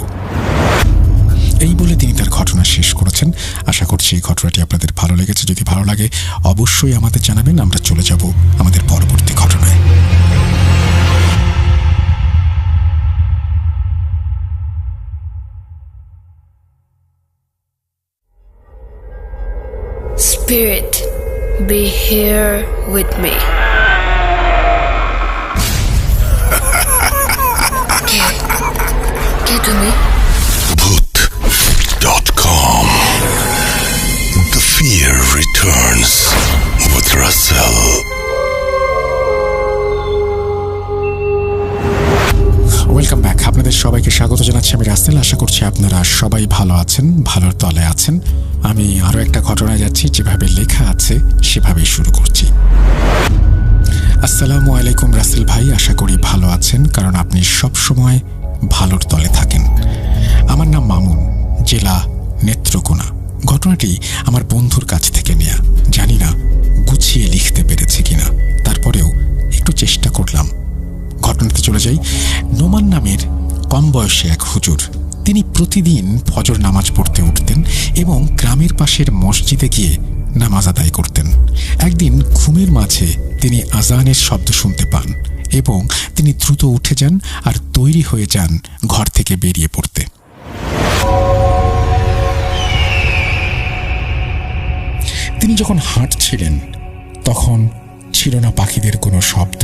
এই বলে তিনি তার ঘটনা শেষ করেছেন। আশা করছি এই ঘটনাটি আপনাদের ভালো লেগেছে। যদি ভালো লাগে অবশ্যই আমাদের জানাবেন। আমরা চলে যাব আমাদের পরবর্তী ঘটনায়। Spirit, be here with me. কে তুমি? Bhoot.com. The fear returns with Russell. Welcome back. আপনাদের সবাইকে স্বাগত জানাচ্ছি আমি রাসেল। আশা করছি আপনারা সবাই ভালো আছেন, ভালোর তলে আছেন। আমি আরো একটা ঘটনায় যাচ্ছি, যেভাবে লেখা আছে সেভাবেই শুরু করছি। আসসালামু আলাইকুম রাসেল ভাই, আশা করি ভালো আছেন, কারণ আপনি সব সময় ভালোর তলে থাকেন। আমার নাম মামুন, জেলা নেত্রকোনা। ঘটনাটি আমার বন্ধুর কাছ থেকে নেয়া। জানি না গুছিয়ে লিখতে পেরেছি কিনা, তারপরেও একটু চেষ্টা করলাম। ঘটনাতে চলে যাই। নোমান নামের কম বয়সী এক হুজুর, তিনি প্রতিদিন ফজর নামাজ পড়তে উঠতেন এবং গ্রামের পাশের মসজিদে গিয়ে নামাজ আদায় করতেন। একদিন ঘুমের মাঝে তিনি আজানের শব্দ শুনতে পান এবং তিনি দ্রুত উঠে যান আর তৈরি হয়ে যান ঘর থেকে বেরিয়ে পড়তে। তিনি যখন হাঁটছিলেন তখন ছিল না পাখিদের কোনো শব্দ।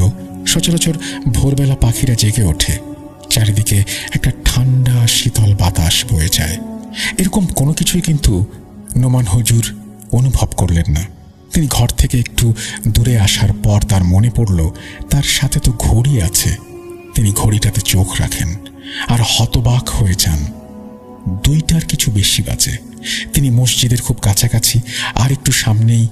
সচরাচর ভোরবেলা পাখিরা জেগে ওঠে, চারিদিকে একটা ঠান্ডা শীতল বাতাস বয়ে যায়। এরকম কোনো কিছুই কিন্তু নোমান হুজুর অনুভব করলেন না। তিনি ঘর থেকে একটু দূরে আসার পর তার মনে পড়ল তার সাথে তো ঘড়ি আছে। তিনি ঘড়িটাতে চোখ রাখেন আর হতবাক হয়ে যান। 2টার কিছু বেশি বাজে। তিনি মসজিদের খুব কাছাকাছি, আর একটু সামনেই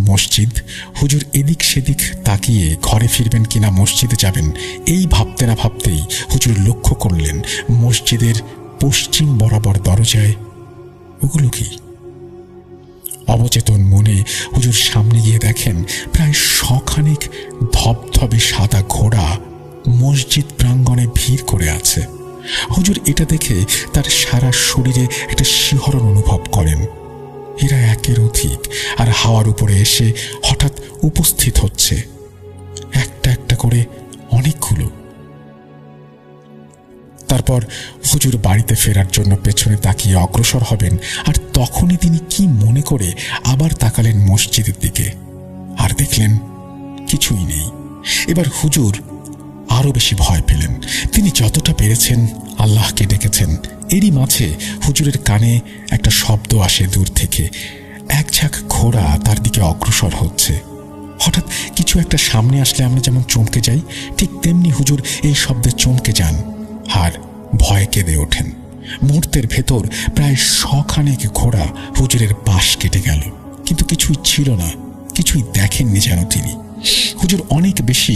মসজিদ। হুজুর এদিক সেদিক তাকিয়ে ঘরে ফিরবেন কিনা মসজিদে যাবেন এই ভাবতে না ভাবতেই হুজুর লক্ষ্য করলেন মসজিদের পশ্চিম বরাবর দরজায় ওগুলো কি। অবচেতন মনে হুজুর সামনে গিয়ে দেখেন প্রায় 100খানেক ধবধবে সাদা ঘোড়া মসজিদ প্রাঙ্গণে ভিড় করে আছে। হুজুর এটা দেখে তার সারা শরীরে একটা শিহরণ অনুভব করেন। এরা একের অধিক, আর হাওয়ার উপরে এসে হঠাৎ উপস্থিত হচ্ছে একটা একটা করে অনেকগুলো। তারপর হুজুর বাড়িতে ফেরার জন্য পেছনে তাকিয়ে অগ্রসর হবেন, আর তখনই তিনি কি মনে করে আবার তাকালেন মসজিদের দিকে, আর দেখলেন কিছুই নেই। এবার হুজুর আরো বেশি ভয় পেলেন। তিনি যতটা পেরেছেন আল্লাহকে ডেকেছেন। এরই মাঝে হুজুরের কানে একটা শব্দ আসে দূর থেকে। এক ঝাঁক ঘোড়া তার দিকে অগ্রসর হচ্ছে। হঠাৎ কিছু একটা সামনে আসলে আমরা যেমন চমকে যাই, ঠিক তেমনি হুজুর এই শব্দে চমকে যান আর ভয়ে কেঁদে ওঠেন। মুহূর্তের ভেতর প্রায় 100খানেক ঘোড়া হুজুরের পাশ কেটে গেল, কিন্তু কিছুই ছিল না, কিছুই দেখেননি যেন তিনি। হুজুর অনেক বেশি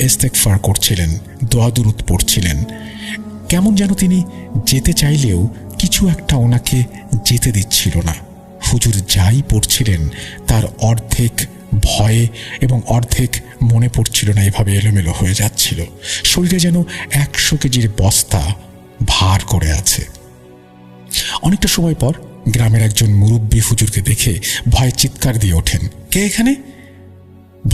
ইস্তেগফার করছিলেন, দোয়া দুরূদ পড়ছিলেন। কেমন যেন তিনি যেতে চাইলেও কিছু একটা ওনাকে যেতে দিচ্ছিল না। হুজুর যাই পড়ছিলেন তার অর্ধেক ভয়ে এবং অর্ধেক মনে পড়ছিল না, এভাবে এলোমেলো হয়ে যাচ্ছিল। শরীরে যেন 100 কেজির বস্তা ভার করে আছে। অনেকটা সময় পর গ্রামের একজন মুরব্বী হুজুরকে দেখে ভয়ে চিৎকার দিয়ে ওঠেন, কে এখানে?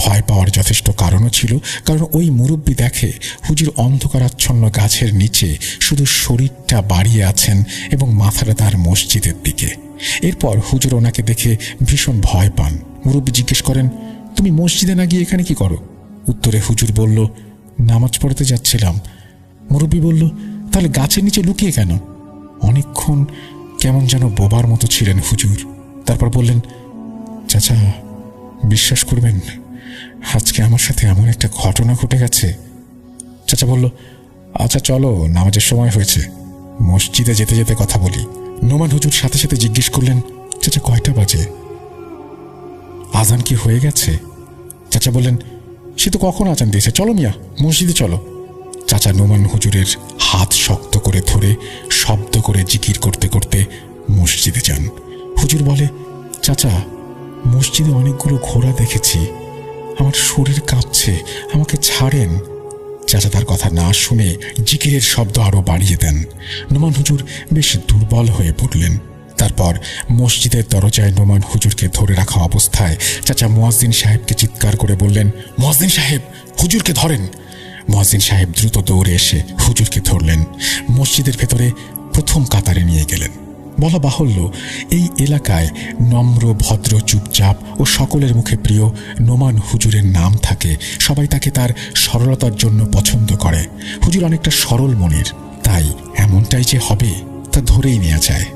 ভয় পাওয়ার যথেষ্ট কারণও ছিল, কারণ ওই মুরব্বী দেখে হুজুর অন্ধকারাচ্ছন্ন গাছের নিচে শুধু শরীরটা বাড়িয়ে আছেন এবং মাথাটা তার মসজিদের দিকে। এরপর হুজুর ওনাকে দেখে ভীষণ ভয় পান। মুরব্বী জিজ্ঞেস করেন, তুমি মসজিদে না গিয়ে এখানে কি করো? উত্তরে হুজুর বলল, নামাজ পড়তে যাচ্ছিলাম। মুরব্বী বলল, তাহলে গাছের নিচে লুকিয়ে কেন? অনেকক্ষণ কেমন যেন বোবার মতো ছিলেন হুজুর। তারপর বললেন, চাচা, বিশ্বাস করবেন, আজকে আমার সাথে এমন একটা ঘটনা ঘটে গেছে। চাচা বলল, আচ্ছা চলো, নামাজের সময় হয়েছে, মসজিদে যেতে যেতে কথা বলি। নোমান হুজুর সাথে সাথে জিজ্ঞেস করলেন, চাচা কয়টা বাজে? আজান কি হয়ে গেছে? চাচা বললেন, সে তো কখন আজান দিয়েছে, চলো মিয়া, মসজিদে চলো। চাচা নোমান হুজুরের হাত শক্ত করে ধরে শব্দ করে জিকির করতে করতে মসজিদে যান। হুজুর বলে, চাচা, মসজিদে অনেকগুলো ঘোড়া দেখেছি, আমার শরীর কাঁপছে, আমাকে ছাড়েন। চাচা তার কথা না শুনে জিকিরের শব্দ আরো বাড়িয়ে দেন। নোমান হুজুর বেশ দুর্বল হয়ে পড়লেন। তারপর মসজিদের দরজায় নোমান হুজুরকে ধরে রাখা অবস্থায় চাচা মুয়াজ্জিন সাহেবকে চিৎকার করে বললেন, মুয়াজ্জিন সাহেব, হুজুরকে ধরেন। মুয়াজ্জিন সাহেব দ্রুত দৌড়ে এসে হুজুরকে ধরলেন, মসজিদের ভেতরে প্রথম কাতারে নিয়ে গেলেন। বলা বাহুল্য, এই এলাকায় নম্র, ভদ্র, চুপচাপ ও সকলের মুখে প্রিয় নোমান হুজুরের নাম থাকে। সবাই তাকে তার সরলতার জন্য পছন্দ করে। হুজুর অনেকটা সরল মনের, তাই এমনটাই যে হবে তা ধরেই নেওয়া যায়।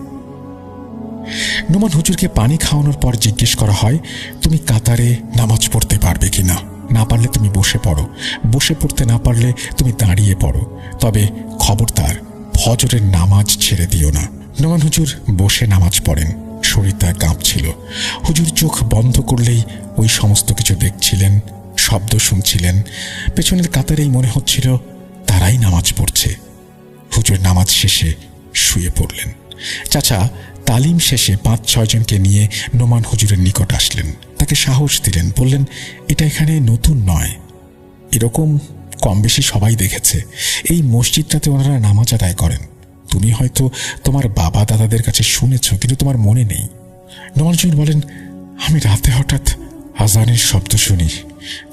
নোমান হুজুরকে পানি খাওয়ানোর পর জিজ্ঞেস করা হয়, তুমি কাতারে নামাজ পড়তে পারবে কিনা? না পারলে তুমি বসে পড়ো, বসে পড়তে না পারলে তুমি দাঁড়িয়ে পড়ো, তবে খবরদার ফজরের নামাজ ছেড়ে দিও না। নোমান হুজুর বসে নামাজ পড়েন। শরীর তার কাঁপছিল। হুজুর চোখ বন্ধ করলেই ওই সমস্ত কিছু দেখছিলেন, শব্দ শুনছিলেন। পেছনের কাতারেই মনে হচ্ছিল তারাই নামাজ পড়ছে। হুজুর নামাজ শেষে শুয়ে পড়লেন। চাচা তালিম শেষে 5-6 জনকে নিয়ে নোমান হুজুরের নিকট আসলেন, তাকে সাহস দিলেন, বললেন, এটা এখানে নতুন নয়, এরকম কম বেশি সবাই দেখেছে। এই মসজিদটাতে ওনারা নামাজ আদায় করেন। তুমি হয়তো তোমার বাবা দাদাদের কাছে শুনেছ, কিন্তু তোমার মনে নেই। নোমান হুজুর বলেন, আমি রাতে হঠাৎ আজানের শব্দ শুনি,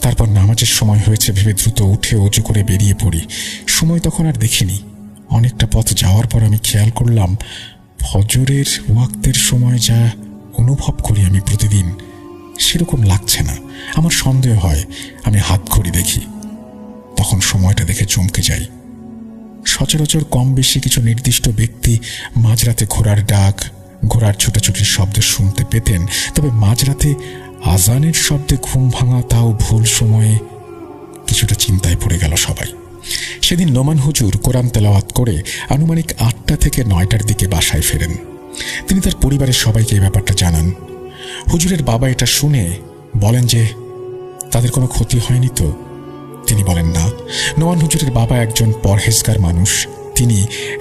তারপর নামাজের সময় হয়েছে ভেবে দ্রুত উঠে অজু করে বেরিয়ে পড়ি। সময় তখন আর দেখিনি। অনেকটা পথ যাওয়ার পর আমি খেয়াল করলাম ফজরের ওয়াক্তের সময় যা অনুভব করি আমি প্রতিদিন, সেরকম লাগছে না। আমার সন্দেহ হয়। আমি হাত ঘড়ি দেখি, তখন সময়টা দেখে চমকে যাই। সচরাচর কম বেশি কিছু নির্দিষ্ট ব্যক্তি মাঝরাতে ঘোড়ার ডাক, ঘোড়ার ছোটাছুটির শব্দ শুনতে পেতেন, তবে মাঝরাতে আজানের শব্দে ঘুম ভাঙা, তাও ভুল সময়ে, কিছুটা চিন্তায় পড়ে গেল সবাই। সেদিন নোমান হুজুর কোরআন তেলাওয়াত করে আনুমানিক 8টা থেকে 9টার দিকে বাসায় ফেরেন। তিনি তার পরিবারের সবাইকে এই ব্যাপারটা জানান। হুজুরের বাবা এটা শুনে বলেন যে তাদের কোনো ক্ষতি হয়নি তো? তিনি বলেন না। নোমান হুজুরের বাবা একজন পরহেজগার মানুষ, তিনি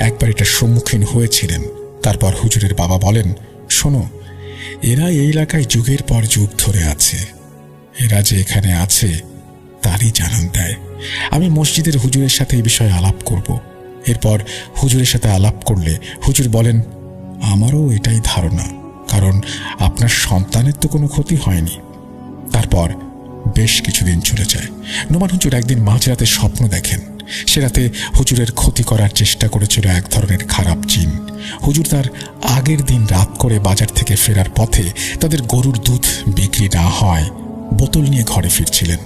একবার এটার সম্মুখীন হয়েছিলেন। তারপর হুজুরের বাবা বলেন, শোনো, এরা এই এলাকায় যুগের পর যুগ ধরে আছে, এরা যে এখানে আছে তারই জানান দেয়। আমি মসজিদের হুজুরের সাথে এই বিষয়ে আলাপ করব। এরপর হুজুরের সাথে আলাপ করলে হুজুর বলেন, আমারও এটাই ধারণা, কারণ আপনার সন্তানের তো কোনো ক্ষতি হয়নি। তারপর বেশ কিছুদিন চলে যায়। নোমান হুজুর একদিন মাঝরাতে স্বপ্ন দেখেন। সে রাতে হুজুরের ক্ষতি করার চেষ্টা করেছিল এক ধরনের খারাপ জিন। হুজুর তার আগের দিন রাত করে বাজার থেকে ফেরার পথে তাদের গরুর দুধ বিক্রি না হয় বোতল নিয়ে ঘরে ফিরছিলেন।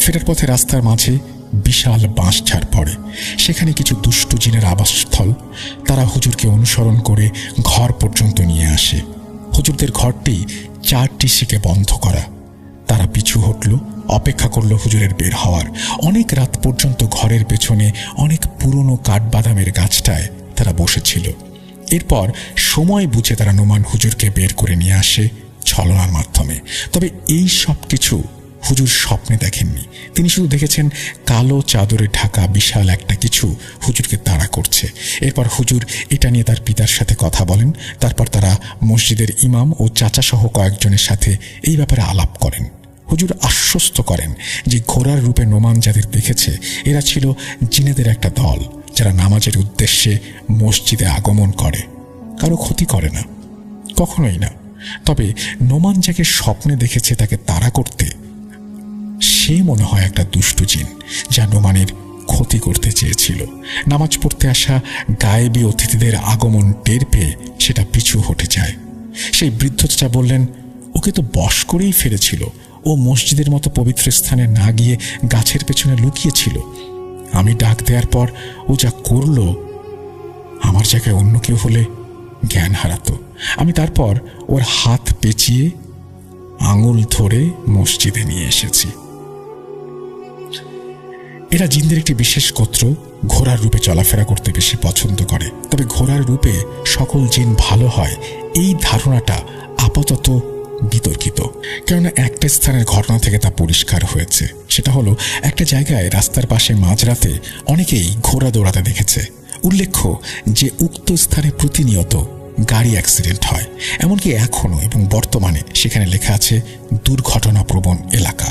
ফেরার পথে রাস্তার মাঝে বিশাল বাঁশঝাড় পড়ে। সেখানে কিছু দুষ্টু জিনের আবাসস্থল। তারা হুজুরকে অনুসরণ করে ঘর পর্যন্ত নিয়ে আসে। হুজুরদের ঘরটি 4টি শিকে বন্ধ করা। তারা পিছু হটল, অপেক্ষা করল হুজুরের বের হওয়ার। অনেক রাত পর্যন্ত ঘরের পেছনে অনেক পুরনো কাঠবাদামের গাছটায় তারা বসেছিল। এরপর সময় বুঝে তারা নোমান হুজুরকে বের করে নিয়ে আসে ছলনার মাধ্যমে। তবে এই সব কিছু হুজুর স্বপ্নে দেখেননি। তিনি শুধু দেখেছেন কালো চাদরে ঢাকা বিশাল একটা কিছু হুজুরকে তাড়া করছে। এরপর হুজুর এটা নিয়ে তার পিতার সাথে কথা বলেন। তারপর তারা মসজিদের ইমাম ও চাচা সহ কয়েকজনের সাথে এই ব্যাপারে আলাপ করেন। হুজুর আশ্বস্ত করেন যে ঘোড়ার রূপে নোমান যাদের দেখেছে এরা ছিল জিনেদের একটা দল, যারা নামাজের উদ্দেশ্যে মসজিদে আগমন করে, কারো ক্ষতি করে না, কখনোই না। তবে নোমান যাকে স্বপ্নে দেখেছে তাকে তাড়া করতে, সে মনে হয় একটা দুষ্টু জিন, যা নোমানের ক্ষতি করতে চেয়েছিল। নামাজ পড়তে আসা গায়েবী অতিথিদের আগমন টের পেয়ে সেটা পিছু হটে যায়। সেই বৃদ্ধ চাচা বললেন, ওকে তো বশ করেই ফেলেছিল, ও মসজিদের মতো পবিত্র স্থানে না গিয়ে গাছের পেছনে লুকিয়েছিল। আমি ডাক দেওয়ার পর ও যা করল, আমার জায়গায় অন্য কেউ হলে জ্ঞান হারাতো। আমি তারপর ওর হাত পেঁচিয়ে আঙুল ধরে মসজিদে নিয়ে এসেছি। এরা জিনদের একটি বিশেষ গোত্র, ঘোড়ার রূপে চলাফেরা করতে বেশি পছন্দ করে। তবে ঘোড়ার রূপে সকল জিন ভালো হয় এই ধারণাটা আপাতত বিতর্কিত, কেননা একটা স্থানের ঘটনা থেকে তা পরিষ্কার হয়েছে। সেটা হলো, একটা জায়গায় রাস্তার পাশে মাঝরাতে অনেকেই ঘোড়া দৌড়াতে দেখেছে। উল্লেখ্য যে উক্ত স্থানে প্রতিনিয়ত গাড়ি অ্যাক্সিডেন্ট হয়, এমনকি এখনো এবং বর্তমানে সেখানে লেখা আছে দুর্ঘটনা প্রবণ এলাকা।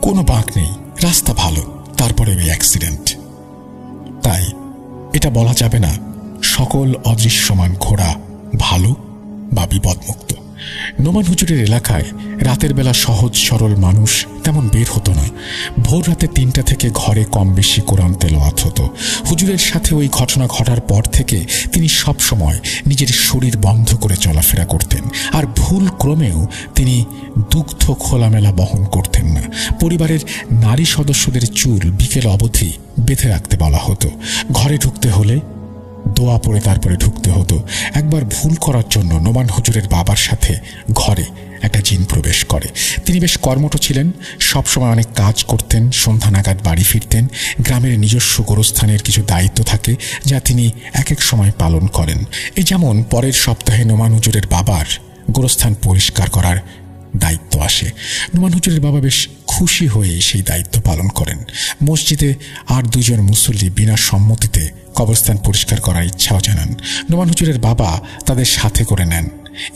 কোনো বাঁক নেই, রাস্তা ভালো, তারপরে ওই অ্যাক্সিডেন্ট। তাই এটা বলা যাবে না সকল অদৃশ্যমান ঘোড়া ভালো বা বিপদমুক্ত। নোমান হুজুরের এলাকায় রাতের বেলা সহজ সরল মানুষ তেমন বের হতো না। ভোর রাতে 3টা থেকে ঘরে কম বেশি কোরআন তেলাওয়াত হতো। হুজুরের সাথে ওই ঘটনা ঘটার পর থেকে তিনি সব সময় নিজের শরীর বন্ধ করে চলাফেরা করতেন, আর ভুল ক্রমেও তিনি দুগ্ধ খোলামেলা বহন করতেন না। পরিবারের নারী সদস্যদের চুল বিকেল অবধি বেঁধে রাখতে বলা হতো। ঘরে ঢুকতে হলে দোয়া পড়ে তারপরে ঢুকতে হতো। একবার ভুল করার জন্য নোমান হুজুরের বাবার সাথে ঘরে একটা জিন প্রবেশ করে। তিনি বেশ কর্মঠ ছিলেন, সবসময় অনেক কাজ করতেন, সন্ধ্যা নাগাদ বাড়ি ফিরতেন। গ্রামের নিজস্ব গোরস্থানের কিছু দায়িত্ব থাকে যা তিনি এক এক সময় পালন করেন। এই যেমন পরের সপ্তাহে নোমান হুজুরের বাবার গোরস্থান পরিষ্কার করার দায়িত্ব আসে। নোমান হুজুরের বাবা বেশ খুশি হয়ে সেই দায়িত্ব পালন করেন। মসজিদে আর 2 জন মুসল্লি বিনা সম্মতিতে কবরস্থান পরিষ্কার করার ইচ্ছাও জানান। নোমান হুজুরের বাবা তাদের সাথে করে নেন।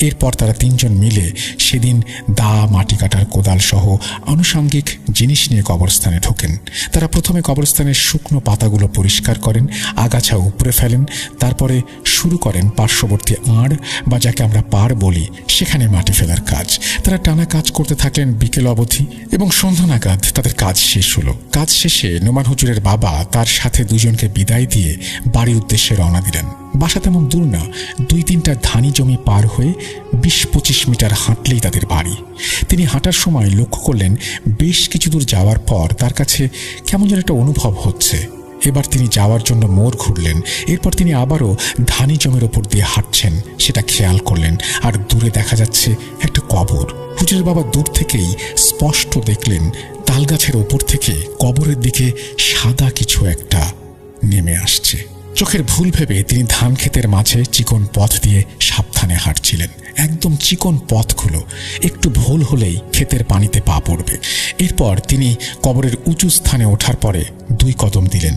এরপর তারা 3 জন মিলে সেদিন দা, মাটি কাটার কোদাল সহ আনুষঙ্গিক জিনিস নিয়ে কবরস্থানে ঢোকেন। তারা প্রথমে কবরস্থানের শুকনো পাতাগুলো পরিষ্কার করেন, আগাছা উপড়ে ফেলেন, তারপরে শুরু করেন পার্শ্ববর্তী আড় বা যাকে আমরা পাড় বলি সেখানে মাটি ফেলার কাজ। তারা টানা কাজ করতে থাকলেন বিকেল অবধি এবং সন্ধ্যা নাগাদ তাদের কাজ শেষ হলো। কাজ শেষে নোমান হুজুরের বাবা তার সাথে 2 জনকে বিদায় দিয়ে বাড়ির উদ্দেশ্যে রওনা দিলেন। বাসা তেমন দূর না, 2-3টা ধানি জমি পার হয়ে 20-25 মিটার হাঁটলেই তাদের বাড়ি। তিনি হাঁটার সময় লক্ষ্য করলেন বেশ কিছু দূর যাওয়ার পর তার কাছে কেমন যেন একটা অনুভব হচ্ছে। এবার তিনি যাওয়ার জন্য মোড় ঘুরলেন। এরপর তিনি আবারও ধানি জমির ওপর দিয়ে হাঁটছেন, সেটা খেয়াল করলেন। আর দূরে দেখা যাচ্ছে একটা কবর। হুজুরের বাবা দূর থেকেই স্পষ্ট দেখলেন তালগাছের ওপর থেকে কবরের দিকে সাদা কিছু একটা নেমে আসছে। চোখের ভুল ভেবে তিনি ধান ক্ষেতের মাঝে চিকন পথ দিয়ে সাবধানে হাঁটছিলেন। একদম চিকন পথগুলো, একটু ভুল হলেই ক্ষেতের পানিতে পা পড়বে। এরপর তিনি কবরের উঁচু স্থানে ওঠার পরে 2 কদম দিলেন।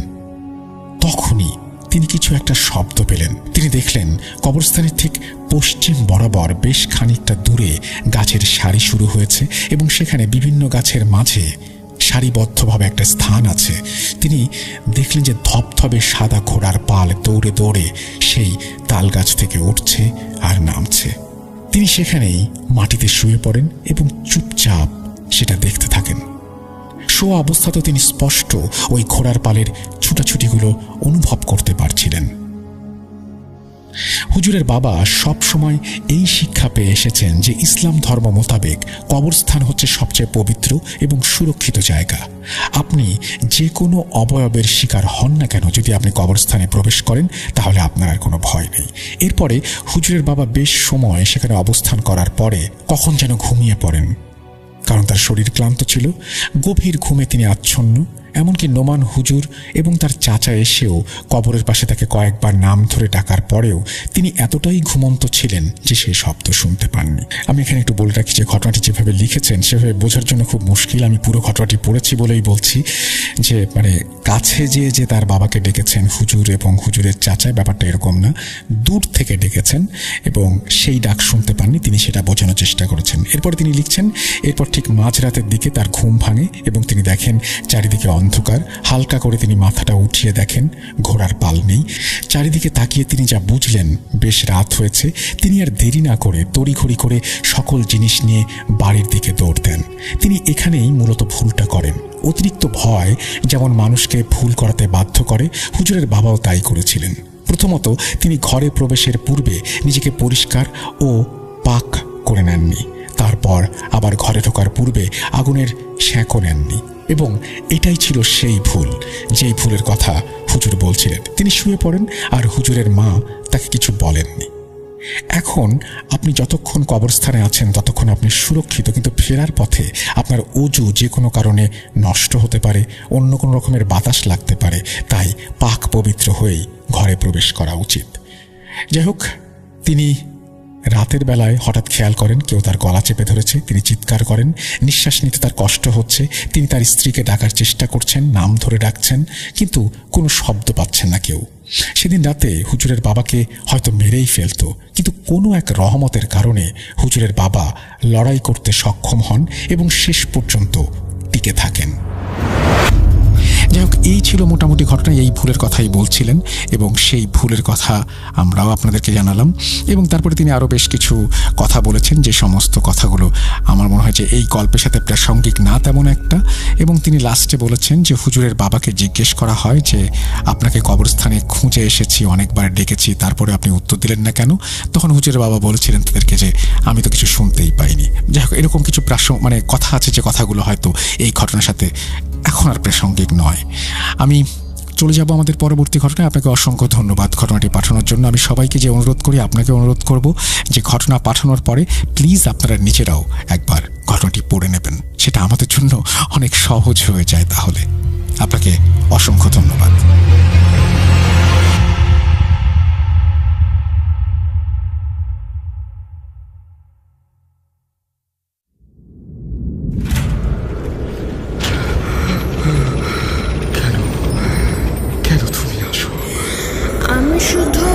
তখনই তিনি কিছু একটা শব্দ পেলেন। তিনি দেখলেন কবরস্থানের ঠিক পশ্চিম বরাবর বেশ খানিকটা দূরে গাছের সারি শুরু হয়েছে এবং সেখানে বিভিন্ন গাছের মাঝে সারিবদ্ধভাবে একটা স্থান আছে। তিনি দেখলেন যে ধপধপে সাদা ঘোড়ার পাল দৌড়ে দৌড়ে সেই তাল গাছ থেকে উঠছে আর নামছে। তিনি সেখানেই মাটিতে শুয়ে পড়েন এবং চুপচাপ সেটা দেখতে থাকেন। শোয়া অবস্থাতেও তিনি স্পষ্ট ওই ঘোড়ার পালের ছুটাছুটিগুলো অনুভব করতে পারছিলেন। হুজুরের বাবা সব সময় এই শিক্ষা পেয়ে এসেছেন যে ইসলাম ধর্ম মোতাবেক কবরস্থান হচ্ছে সবচেয়ে পবিত্র এবং সুরক্ষিত জায়গা। আপনি যে কোনো অবয়বের শিকার হন না কেন, যদি আপনি কবরস্থানে প্রবেশ করেন তাহলে আপনার আর কোনো ভয় নেই। এরপরে হুজুরের বাবা বেশ সময় সেখানে অবস্থান করার পরে কখন যেন ঘুমিয়ে পড়েন, কারণ তার শরীর ক্লান্ত ছিল। গভীর ঘুমে তিনি আচ্ছন্ন। এমনকি নোমান হুজুর এবং তার চাচা এসেও কবরের পাশে তাকে কয়েকবার নাম ধরে ডাকার পরেও তিনি এতটাই ঘুমন্ত ছিলেন যে সেই শব্দ শুনতে পাননি। আমি এখানে একটু বলে রাখি যে ঘটনাটি যেভাবে লিখেছেন সেভাবে বোঝার জন্য খুব মুশকিল। আমি পুরো ঘটনাটি পড়েছি বলেই বলছি যে কাছে যে তার বাবাকে ডেকেছেন হুজুর এবং হুজুরের চাচা, ব্যাপারটা এরকম না। দূর থেকে ডেকেছেন এবং সেই ডাক শুনতে পাননি, তিনি সেটা বোঝানোর চেষ্টা করেছেন। এরপর তিনি লিখছেন, এরপর ঠিক মাঝরাতের দিকে তার ঘুম ভাঙে এবং তিনি দেখেন চারিদিকে অন্ধকার। হালকা করে তিনি মাথাটা উঠিয়ে দেখেন ঘোড়ার পাল নেই। চারিদিকে তাকিয়ে তিনি যা বুঝলেন বেশ রাত হয়েছে। তিনি আর দেরি না করে তড়িঘড়ি করে সকল জিনিস নিয়ে বাড়ির দিকে দৌড় দেন। তিনি এখানেই মূলত ভুলটা করেন। অতিরিক্ত ভয় যেমন মানুষকে ভুল করাতে বাধ্য করে, হুজুরের বাবাও তাই করেছিলেন। প্রথমত তিনি ঘরে প্রবেশের পূর্বে নিজেকে পরিষ্কার ও পাক করে নেননি। তারপর আবার ঘরে ঢোকার পূর্বে আগুনের সেঁকও নেননি এবং এটাই ছিল সেই ভুল যেই ভুলের কথা হুজুর বলছিলেন। তিনি শুয়ে পড়েন আর হুজুরের মা তাকে কিছু বলেননি। এখন এখন আপনি যতক্ষণ কবরস্থানে আছেন ততক্ষণ আপনি সুরক্ষিত, কিন্তু ফেরার পথে আপনার অজু যে কোনো কারণে নষ্ট হতে পারে, অন্য কোনো রকমের বাতাস লাগতে পারে, তাই পাক পবিত্র হয়েই ঘরে প্রবেশ করা উচিত। যাই হোক, তিনি রাতের বেলায় হঠাৎ খেয়াল করেন কেউ তার গলা চেপে ধরেছে। তিনি চিৎকার করেন, নিঃশ্বাস নিতে তার কষ্ট হচ্ছে। তিনি তার স্ত্রীকে ডাকার চেষ্টা করছেন, নাম ধরে ডাকছেন, কিন্তু কোনো শব্দ পাচ্ছেন না কেউ। সেদিন রাতে হুজুরের বাবাকে হয়তো মেরেই ফেলত, কিন্তু কোনো এক রহমতের কারণে হুজুরের বাবা লড়াই করতে সক্ষম হন এবং শেষ পর্যন্ত টিকে থাকেন। যাই হোক, এই ছিল মোটামুটি ঘটনা। এই ভুলের কথাই বলছিলেন এবং সেই ভুলের কথা আমরাও আপনাদেরকে জানালাম। এবং তারপরে তিনি আরও বেশ কিছু কথা বলেছেন, যে সমস্ত কথাগুলো আমার মনে হয় যে এই গল্পের সাথে প্রাসঙ্গিক না তেমন একটা। এবং তিনি লাস্টে বলেছেন যে হুজুরের বাবাকে জিজ্ঞেস করা হয় যে আপনাকে কবরস্থানে খুঁজে এসেছি, অনেকবার ডেকেছি, তারপরে আপনি উত্তর দিলেন না কেন? তখন হুজুরের বাবা বলেছিলেন তাদেরকে যে আমি তো কিছু শুনতেই পাইনি। যাই হোক, এরকম কিছু কথা আছে যে কথাগুলো হয়তো এই ঘটনার সাথে এখন আর প্রাসঙ্গিক নয়। আমি চলে যাব আমাদের পরবর্তী ঘটনায়। আপনাকে অসংখ্য ধন্যবাদ ঘটনাটি পাঠানোর জন্য। আমি সবাইকে যে অনুরোধ করি, আপনাকে অনুরোধ করব যে ঘটনা পাঠানোর পরে প্লিজ আপনারা নিজেরাও একবার ঘটনাটি পড়ে নেবেন, সেটা আমাদের জন্য অনেক সহজ হয়ে যায়। তাহলে আপনাকে অসংখ্য ধন্যবাদ। কেন তুমি আসো? আমি শুধু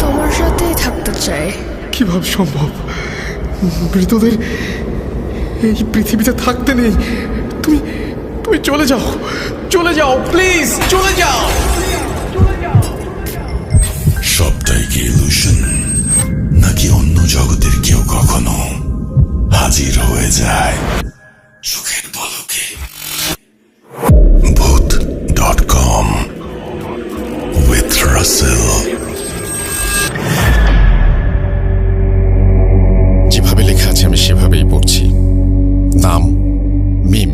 তোমার সাথেই থাকতে চাই। কিভাবে সম্ভব? মৃতদের এই পৃথিবীতে থাকতে নেই। তুমি তুমি চলে যাও, চলে যাও, প্লিজ চলে যাও। সবটাই কি ইলুশন, নাকি অন্য জগতের কেউ কখনো হাজির হয়ে যায় চোখের পলকে? Bhoot.com with Russell। যেভাবে লেখা আছে আমি সেভাবেই পড়ছি। নাম মিম,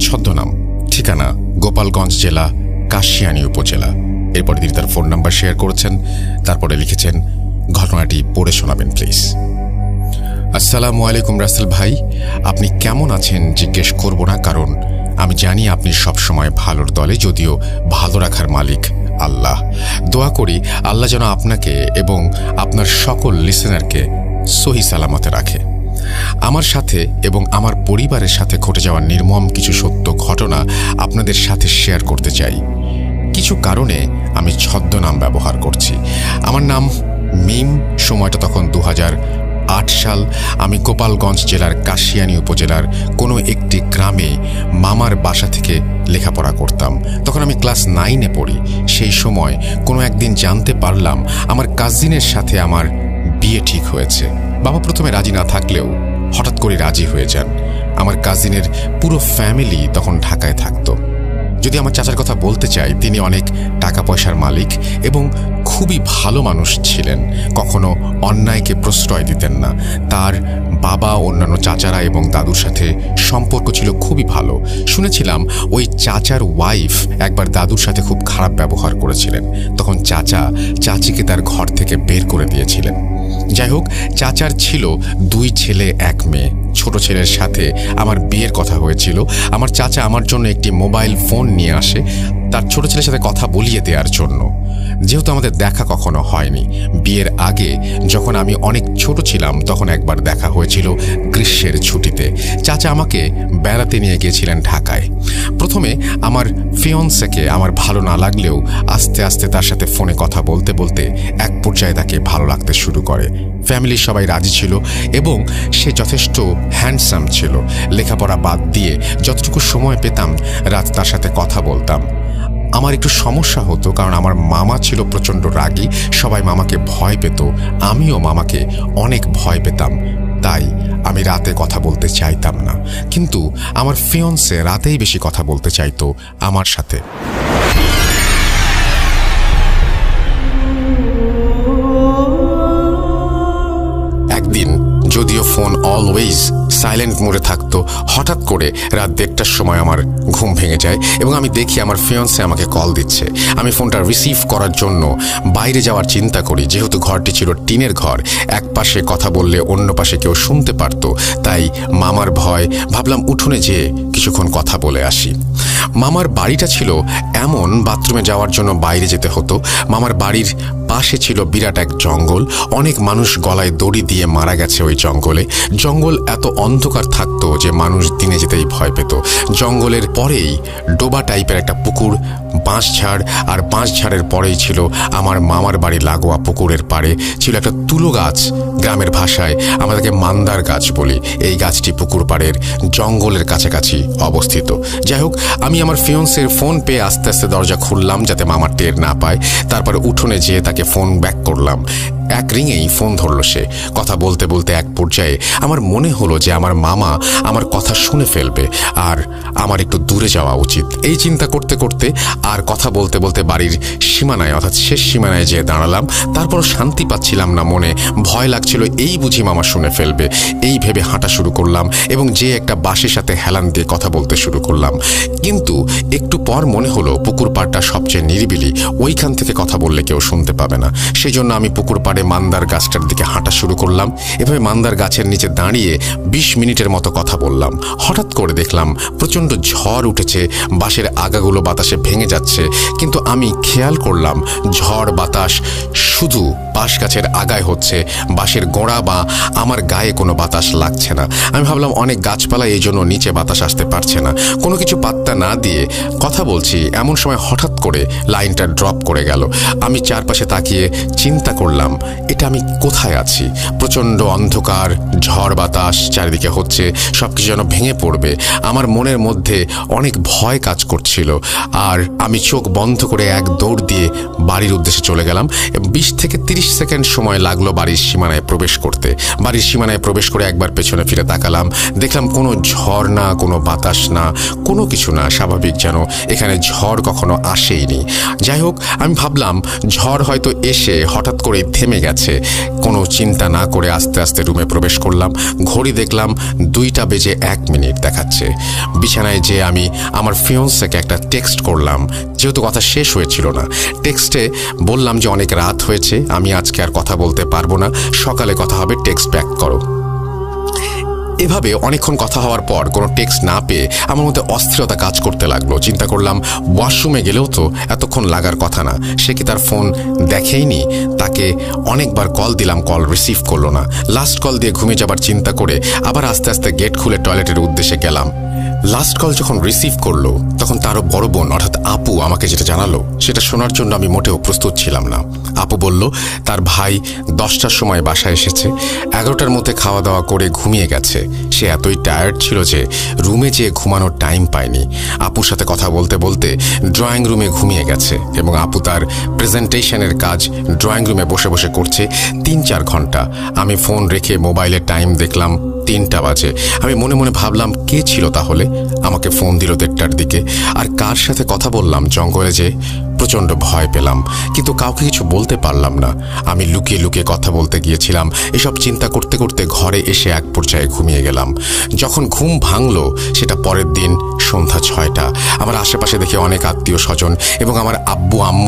ছদ্মনাম, ঠিকানা গোপালগঞ্জ জেলা, কাশিয়ানী উপজেলা। এরপরে তিনি তার ফোন নাম্বার শেয়ার করেছেন, তারপরে লিখেছেন ঘটনাটি পড়ে শোনাবেন প্লিজ। আসসালামু আলাইকুম রাসেল ভাই, আপনি কেমন আছেন জিজ্ঞেস করব না, কারণ আমি জানি আপনি সবসময় ভালোর দলে, যদিও ভালো রাখার মালিক আল্লাহ। দোয়া করি আল্লাহ যেন আপনাকে এবং আপনার সকল লিসেনারকে সহি সালামতে রাখে। আমার সাথে এবং আমার পরিবারের সাথে ঘটে যাওয়া নির্মম কিছু সত্য ঘটনা আপনাদের সাথে শেয়ার করতে চাই। কিছু কারণে আমি ছদ্মনাম ব্যবহার করছি। আমার নাম মিম। সময়টা তখন 2008 সাল। আমি গোপালগঞ্জ জেলার কাশিয়ানী উপজেলার কোনো একটি গ্রামে মামার বাসা থেকে লেখাপড়া করতাম। তখন আমি ক্লাস 9-এ পড়ি। সেই সময় কোনো একদিন জানতে পারলাম আমার কাজিনের সাথে আমার বিয়ে ঠিক হয়েছে। বাবা প্রথমে রাজি না থাকলেও হঠাৎ করে রাজি হয়ে যান। আমার কাজিনের পুরো ফ্যামিলি তখন ঢাকায় থাকতো। যদি আমার চাচার কথা বলতে চাই, তিনি অনেক টাকা পয়সার মালিক এবং খুবই ভালো মানুষ ছিলেন। কখনো অন্যায়কে প্রশ্রয় দিতেন না। তার বাবা, অন্যান্য চাচারা এবং দাদুর সাথে সম্পর্ক ছিল খুবই ভালো। শুনেছিলাম ওই চাচার ওয়াইফ একবার দাদুর সাথে খুব খারাপ ব্যবহার করেছিলেন। তখন চাচা চাচিকে তার ঘর থেকে বের করে দিয়েছিলেন। যাই হোক, চাচার ছিল 2 ছেলে 1 মেয়ে। ছোট ছেলের সাথে আমার বিয়ের কথা হয়েছিল। আমার চাচা আমার জন্য একটি মোবাইল ফোন নিয়ে আসে তার ছোট ছেলের সাথে কথা বলিয়ে দেওয়ার জন্য। যেহেতু আমাদের দেখা কখনো হয়নি, বিয়ের আগে যখন আমি অনেক ছোট ছিলাম তখন একবার দেখা হয়েছিল গ্রীষ্মের ছুটিতে। চাচা আমাকে বেড়াতে নিয়ে গিয়েছিলেন ঢাকায়। প্রথমে আমার ফিয়ন্সেকে আমার ভালো না লাগলেও আস্তে আস্তে তার সাথে ফোনে কথা বলতে বলতে এক পর্যায়ে তাকে ভালো লাগতে শুরু করে। ফ্যামিলির সবাই রাজি ছিল এবং সে যথেষ্ট হ্যান্ডসাম ছিল। লেখাপড়া বাদ দিয়ে যতটুকু সময় পেতাম রাত তার সাথে কথা বলতাম। আমার একটু সমস্যা হতো, কারণ আমার মামা ছিল প্রচণ্ড রাগী। সবাই মামাকে ভয় পেত, আমিও মামাকে অনেক ভয় পেতাম। তাই আমি রাতে কথা বলতে চাইতাম না, কিন্তু আমার ফিয়ন্সে রাতেই বেশি কথা বলতে চাইতো আমার সাথে। একদিন, যদিও ফোন অলওয়েজ সাইলেন্ট মোডে থাকতো। হঠাৎ করে রাত 1:30টার সময় আমার ঘুম ভেঙে যায় এবং আমি দেখি আমার ফিয়ন্সে আমাকে কল দিচ্ছে। আমি ফোনটা রিসিভ করার জন্য বাইরে যাওয়ার চিন্তা করি, যেহেতু ঘরটি ছিল টিনের ঘর, এক পাশে কথা বললে অন্য পাশে কেউ শুনতে পারত। তাই মামার ভয়, ভাবলাম উঠোনে যেয়ে কিছুক্ষণ কথা বলে আসি। মামার বাড়িটা ছিল এমন, বাথরুমে যাওয়ার জন্য বাইরে যেতে হতো। মামার বাড়ির পাশে ছিল বিরাট এক জঙ্গল, অনেক মানুষ গলায় দড়ি দিয়ে মারা গেছে ওই জঙ্গলে। জঙ্গল এত অন্ধকার থাকতো যে মানুষ দিনে যেতেই ভয় পেত। জঙ্গলের পরেই ডোবা টাইপের একটা পুকুর, বাঁশঝাড়, আর বাঁশঝাড়ের পরেই ছিল আমার মামার বাড়ি লাগোয়া পুকুরের পাড়ে ছিল একটা তুলো গাছ, গ্রামের ভাষায় আমাদেরকে মান্দার গাছ বলি। এই গাছটি পুকুর পাড়ের জঙ্গলের কাছাকাছি অবস্থিত। যাই হোক, আমি আমার ফিয়ন্সের ফোন পেয়ে আস্তে আস্তে দরজা খুললাম যাতে মামা টের না পায়। তারপরে উঠোনে যেয়ে তাকে ফোন ব্যাক করলাম। এক রিংয়েই ফোন ধরল সে। কথা বলতে বলতে এক পর্যায়ে আমার মনে হলো যে আমার মামা আমার কথা শুনে ফেলবে আর আমার একটু দূরে যাওয়া উচিত। এই চিন্তা করতে করতে আর কথা বলতে বলতে বাড়ির সীমানায়, অর্থাৎ শেষ সীমানায় যেয়ে দাঁড়ালাম। তারপরও শান্তি পাচ্ছিলাম না, মনে ভয় লাগছিল এই বুঝি মামা শুনে ফেলবে। এই ভেবে হাঁটা শুরু করলাম এবং যে একটা বাঁশের সাথে হেলান দিয়ে কথা বলতে শুরু করলাম। কিন্তু একটু পর মনে হলো পুকুর পাড়টা সবচেয়ে নিরিবিলি, ওইখান থেকে কথা বললে কেউ শুনতে পাবে না। সেই জন্য আমি পুকুর পাড়ে মান্দার গাছটার দিকে হাঁটা শুরু করলাম। এভাবে মান্দার গাছের নিচে দাঁড়িয়ে 20 মিনিটের মতো কথা বললাম। হঠাৎ করে দেখলাম প্রচণ্ড ঝড় উঠেছে, বাঁশের আগাগুলো বাতাসে ভেঙে যাচ্ছে। কিন্তু আমি খেয়াল করলাম ঝড় বাতাস শুধু বাঁশ গাছের আগায় হচ্ছে, বাঁশের গোড়া বা আমার গায়ে কোনো বাতাস লাগছে না। আমি ভাবলাম অনেক গাছপালা, এই জন্য নিচে বাতাস আসতে পারছে না। কোনো কিছু পাত্তা না দিয়ে কথা বলছি, এমন সময় হঠাৎ করে লাইনটা ড্রপ করে গেল। আমি চারপাশে তাকিয়ে চিন্তা করলাম এটা আমি কোথায় আছি। প্রচণ্ড অন্ধকার, ঝড় বাতাস চারিদিকে হচ্ছে, সবকিছু যেন ভেঙে পড়বে। আমার মনের মধ্যে অনেক ভয় কাজ করছিল আর আমি চোখ বন্ধ করে এক দৌড় দিয়ে বাড়ির উদ্দেশ্যে চলে গেলাম। 20 থেকে 30 সেকেন্ড সময় লাগলো বাড়ির সীমানায় প্রবেশ করতে। বাড়ির সীমানায় প্রবেশ করে একবার পেছনে ফিরে তাকালাম, দেখলাম কোনো ঝড় না, কোনো বাতাস না, কোনো কিছু না, স্বাভাবিক যেন এখানে ঝড় কখনো আসেইনি। যাই হোক, আমি ভাবলাম ঝড় হয়তো এসে হঠাৎ করে থেমে গেছে। কোনো চিন্তা না করে আস্তে আস্তে রুমে প্রবেশ করলাম। ঘড়ি দেখলাম 2:01 দেখাচ্ছে। বিছানায় যে আমি আমার ফিয়ন্সকে একটা টেক্সট করলাম, যেহেতু কথা শেষ হয়েছিল না। টেক্সটে বললাম যে অনেক রাত হয়েছে, আমি আজকে আর কথা বলতে পারবো না, সকালে কথা হবে, টেক্সট ব্যাক করো। এভাবে অনেকক্ষণ কথা হওয়ার পর কোনো টেক্সট না পেয়ে আমার মধ্যে অস্থিরতা কাজ করতে লাগলো। চিন্তা করলাম ওয়াশরুমে গেলেও তো এতক্ষণ লাগার কথা না, সে কি তার ফোন দেখেইনি? তাকে অনেকবার কল দিলাম, কল রিসিভ করলো না। লাস্ট কল দিয়ে ঘুমিয়ে যাবার চিন্তা করে আবার আস্তে আস্তে গেট খুলে টয়লেটের উদ্দেশ্যে গেলাম। লাস্ট কল যখন রিসিভ করলো তখন তারও বড় বোন অর্থাৎ আপু আমাকে যেটা জানালো সেটা শোনার জন্য আমি মোটেও প্রস্তুত ছিলাম না। আপু বলল তার ভাই 10টার সময় বাসায় এসেছে, 11টার মধ্যে খাওয়া দাওয়া করে ঘুমিয়ে গেছে। সে এতই টায়ার্ড ছিল যে রুমে যেয়ে ঘুমানোর টাইম পায়নি। আপুর সাথে কথা বলতে বলতে ড্রয়িং রুমে ঘুমিয়ে গেছে এবং আপু তার প্রেজেন্টেশনের কাজ ড্রয়িং রুমে বসে বসে করছে 3-4 ঘন্টা। আমি ফোন রেখে মোবাইলে টাইম দেখলাম 3টা বাজে। আমি মনে মনে ভাবলাম কে ছিল তাহলে আমাকে ফোন দিল 1:30টার দিকে, আর কার সাথে কথা বললাম জঙ্গলে যে। প্রচণ্ড ভয় পেলাম কিন্তু কাউকে কিছু বলতে পারলাম না। আমি লুকিয়ে লুকিয়ে কথা বলতে গিয়েছিলাম। এসব চিন্তা করতে করতে ঘরে এসে এক পর্যায়ে ঘুমিয়ে গেলাম। যখন ঘুম ভাঙলো সেটা পরের দিন সন্ধ্যা 6টা। আমার আশেপাশে দেখে অনেক আত্মীয় স্বজন এবং আমার আব্বু আম্মু